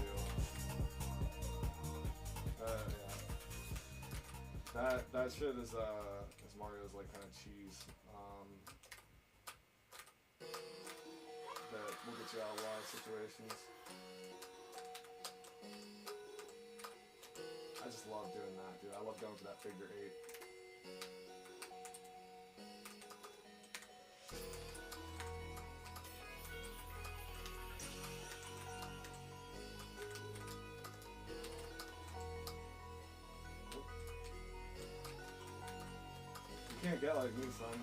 Yeah. That shit is Mario's like kind of cheese. That will get you out of a lot of situations. I just love doing that, dude. I love going for that figure 8. You can't get like me, son.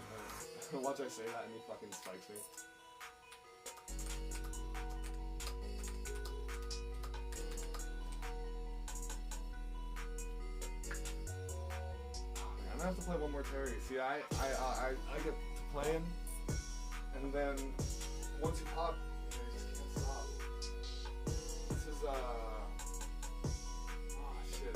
Watch I say that and he fucking spikes me. I'm gonna have to play one more Terry. See, I get playing, and then once you pop, you just can't stop. This is oh shit.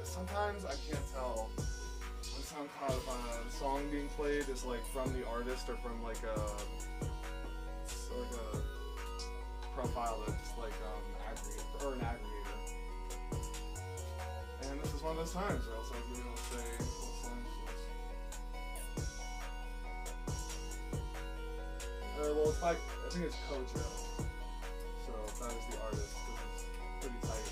Sometimes I can't tell when SoundCloud the song being played is like from the artist or from like a profile that's like aggregator or an aggregator. And this is one of those times where else I really don't say what song it is. Well, it's like I think it's Kojo. So that is the artist. This is pretty tight.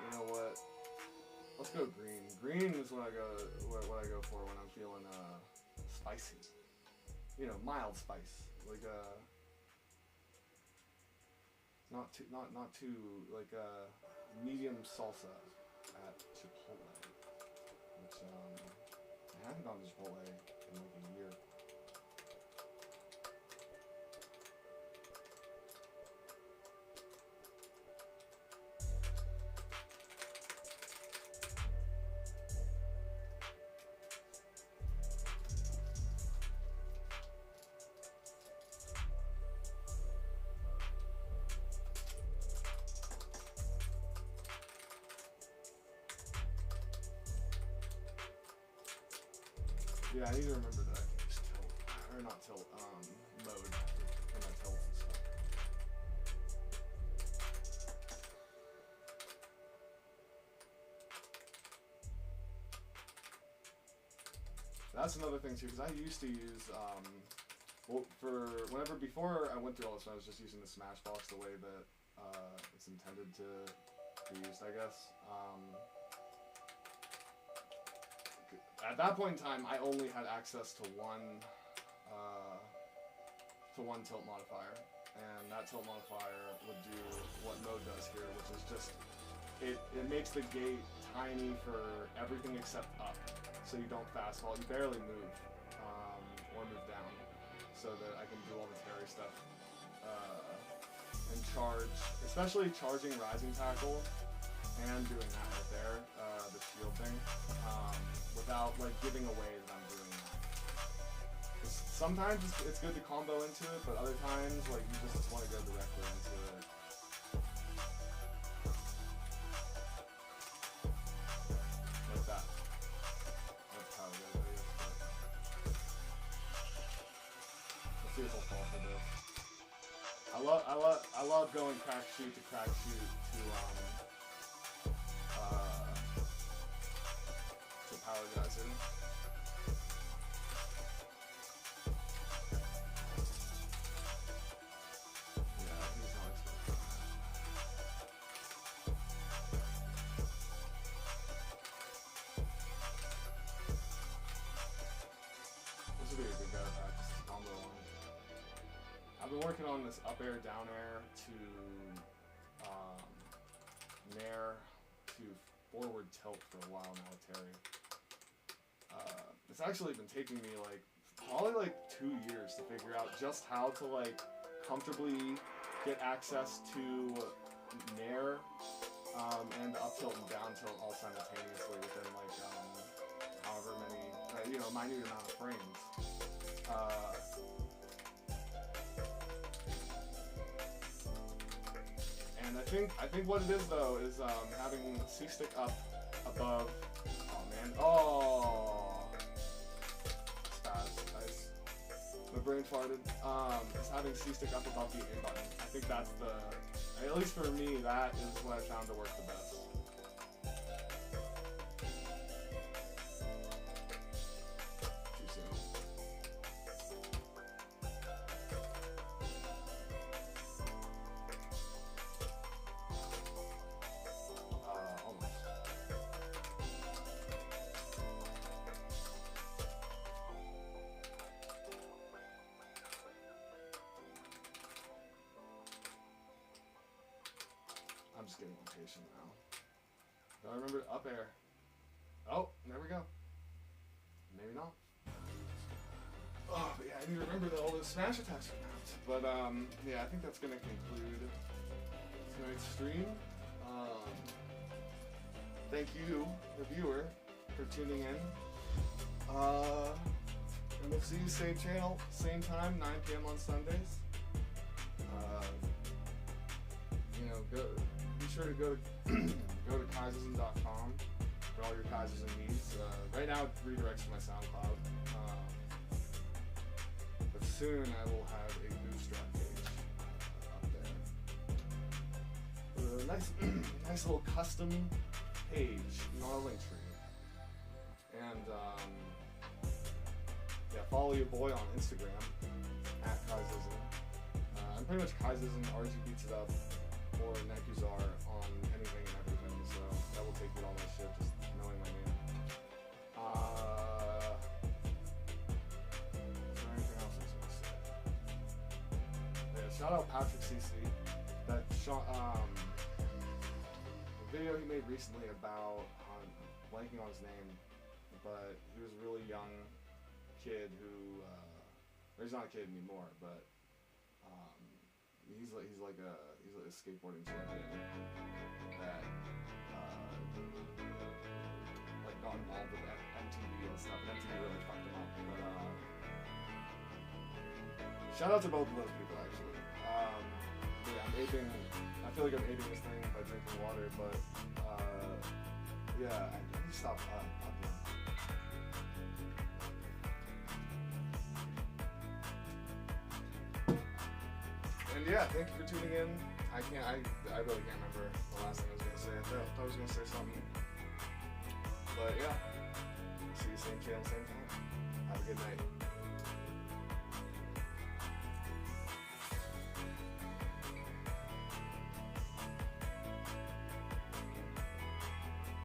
You know what? Let's go green. Green is what I go for when I'm feeling spicy. You know, mild spice, like not too like medium salsa at Chipotle, which I haven't gone to Chipotle in like a year. Yeah, I need to remember that I can use tilt, or not tilt, mode for my tilts and stuff. That's another thing too, because I used to use, well, before I went through all this, I was just using the Smashbox the way that it's intended to be used, I guess. At that point in time, I only had access to one tilt modifier, and that tilt modifier would do what mode does here, which is just it makes the gate tiny for everything except up, so you don't fast fall, you barely move or move down, so that I can do all the Terry stuff and charge, especially charging Rising Tackle and doing that right there, the shield thing, without like giving away that I'm doing that. Sometimes it's good to combo into it, but other times like you just want to go directly into it. Like that. That's how it goes, I guess. Let's see if I'll fall for this. I love going crack shoot to crack shoot to power geyser. Yeah, he's not expecting that. This would be a good guy to practice this combo on. I've been working on this up air, down air to nair to forward tilt for a while now with Terry. It's actually been taking me like probably like 2 years to figure out just how to like comfortably get access to nair and up tilt and down tilt all simultaneously within like however many minute amount of frames. And I think what it is though is having C-stick up above. Oh man! Oh, spaz! Nice. My brain farted. Is having C-stick up above the A button. I think that's at least for me, that is what I found to work the best. Too soon. Almost. I'm just getting impatient now. Do I remember up air? Oh, there we go. Maybe not. Oh, but yeah, I need to remember that all those smash attacks are mapped. But yeah, I think that's gonna conclude tonight's stream. Thank you, the viewer, for tuning in. And we'll see you same channel, same time, 9 p.m. on Sundays. Be sure to go to Kaiserson.com for all your Kaiserson needs. Right now it redirects to my SoundCloud. But soon I will have a Bootstrap page up there. With a nice little custom page, not a link tree. And yeah, follow your boy on Instagram at Kaizism. I'm pretty much Kaizism, RG Beats It Up, or Nekuzar on anything and everything, so that will take me to all my shit, just knowing my name. Is there anything else I was gonna say? Yeah, shout out Patrick CC. That the video he made recently about, blanking on his name, but he was a really young kid who, or he's not a kid anymore, but he's like a skateboarding champion that like got involved with MTV and stuff. And MTV really fucked him up. But shout out to both of those people actually. Yeah, I'm aping. I feel like I'm aping this thing by drinking water, but yeah, I need to stop uploading. And yeah, thank you for tuning in. I really can't remember the last thing I was gonna say. I thought I was gonna say something. But yeah, see you same channel, same time. Have a good night.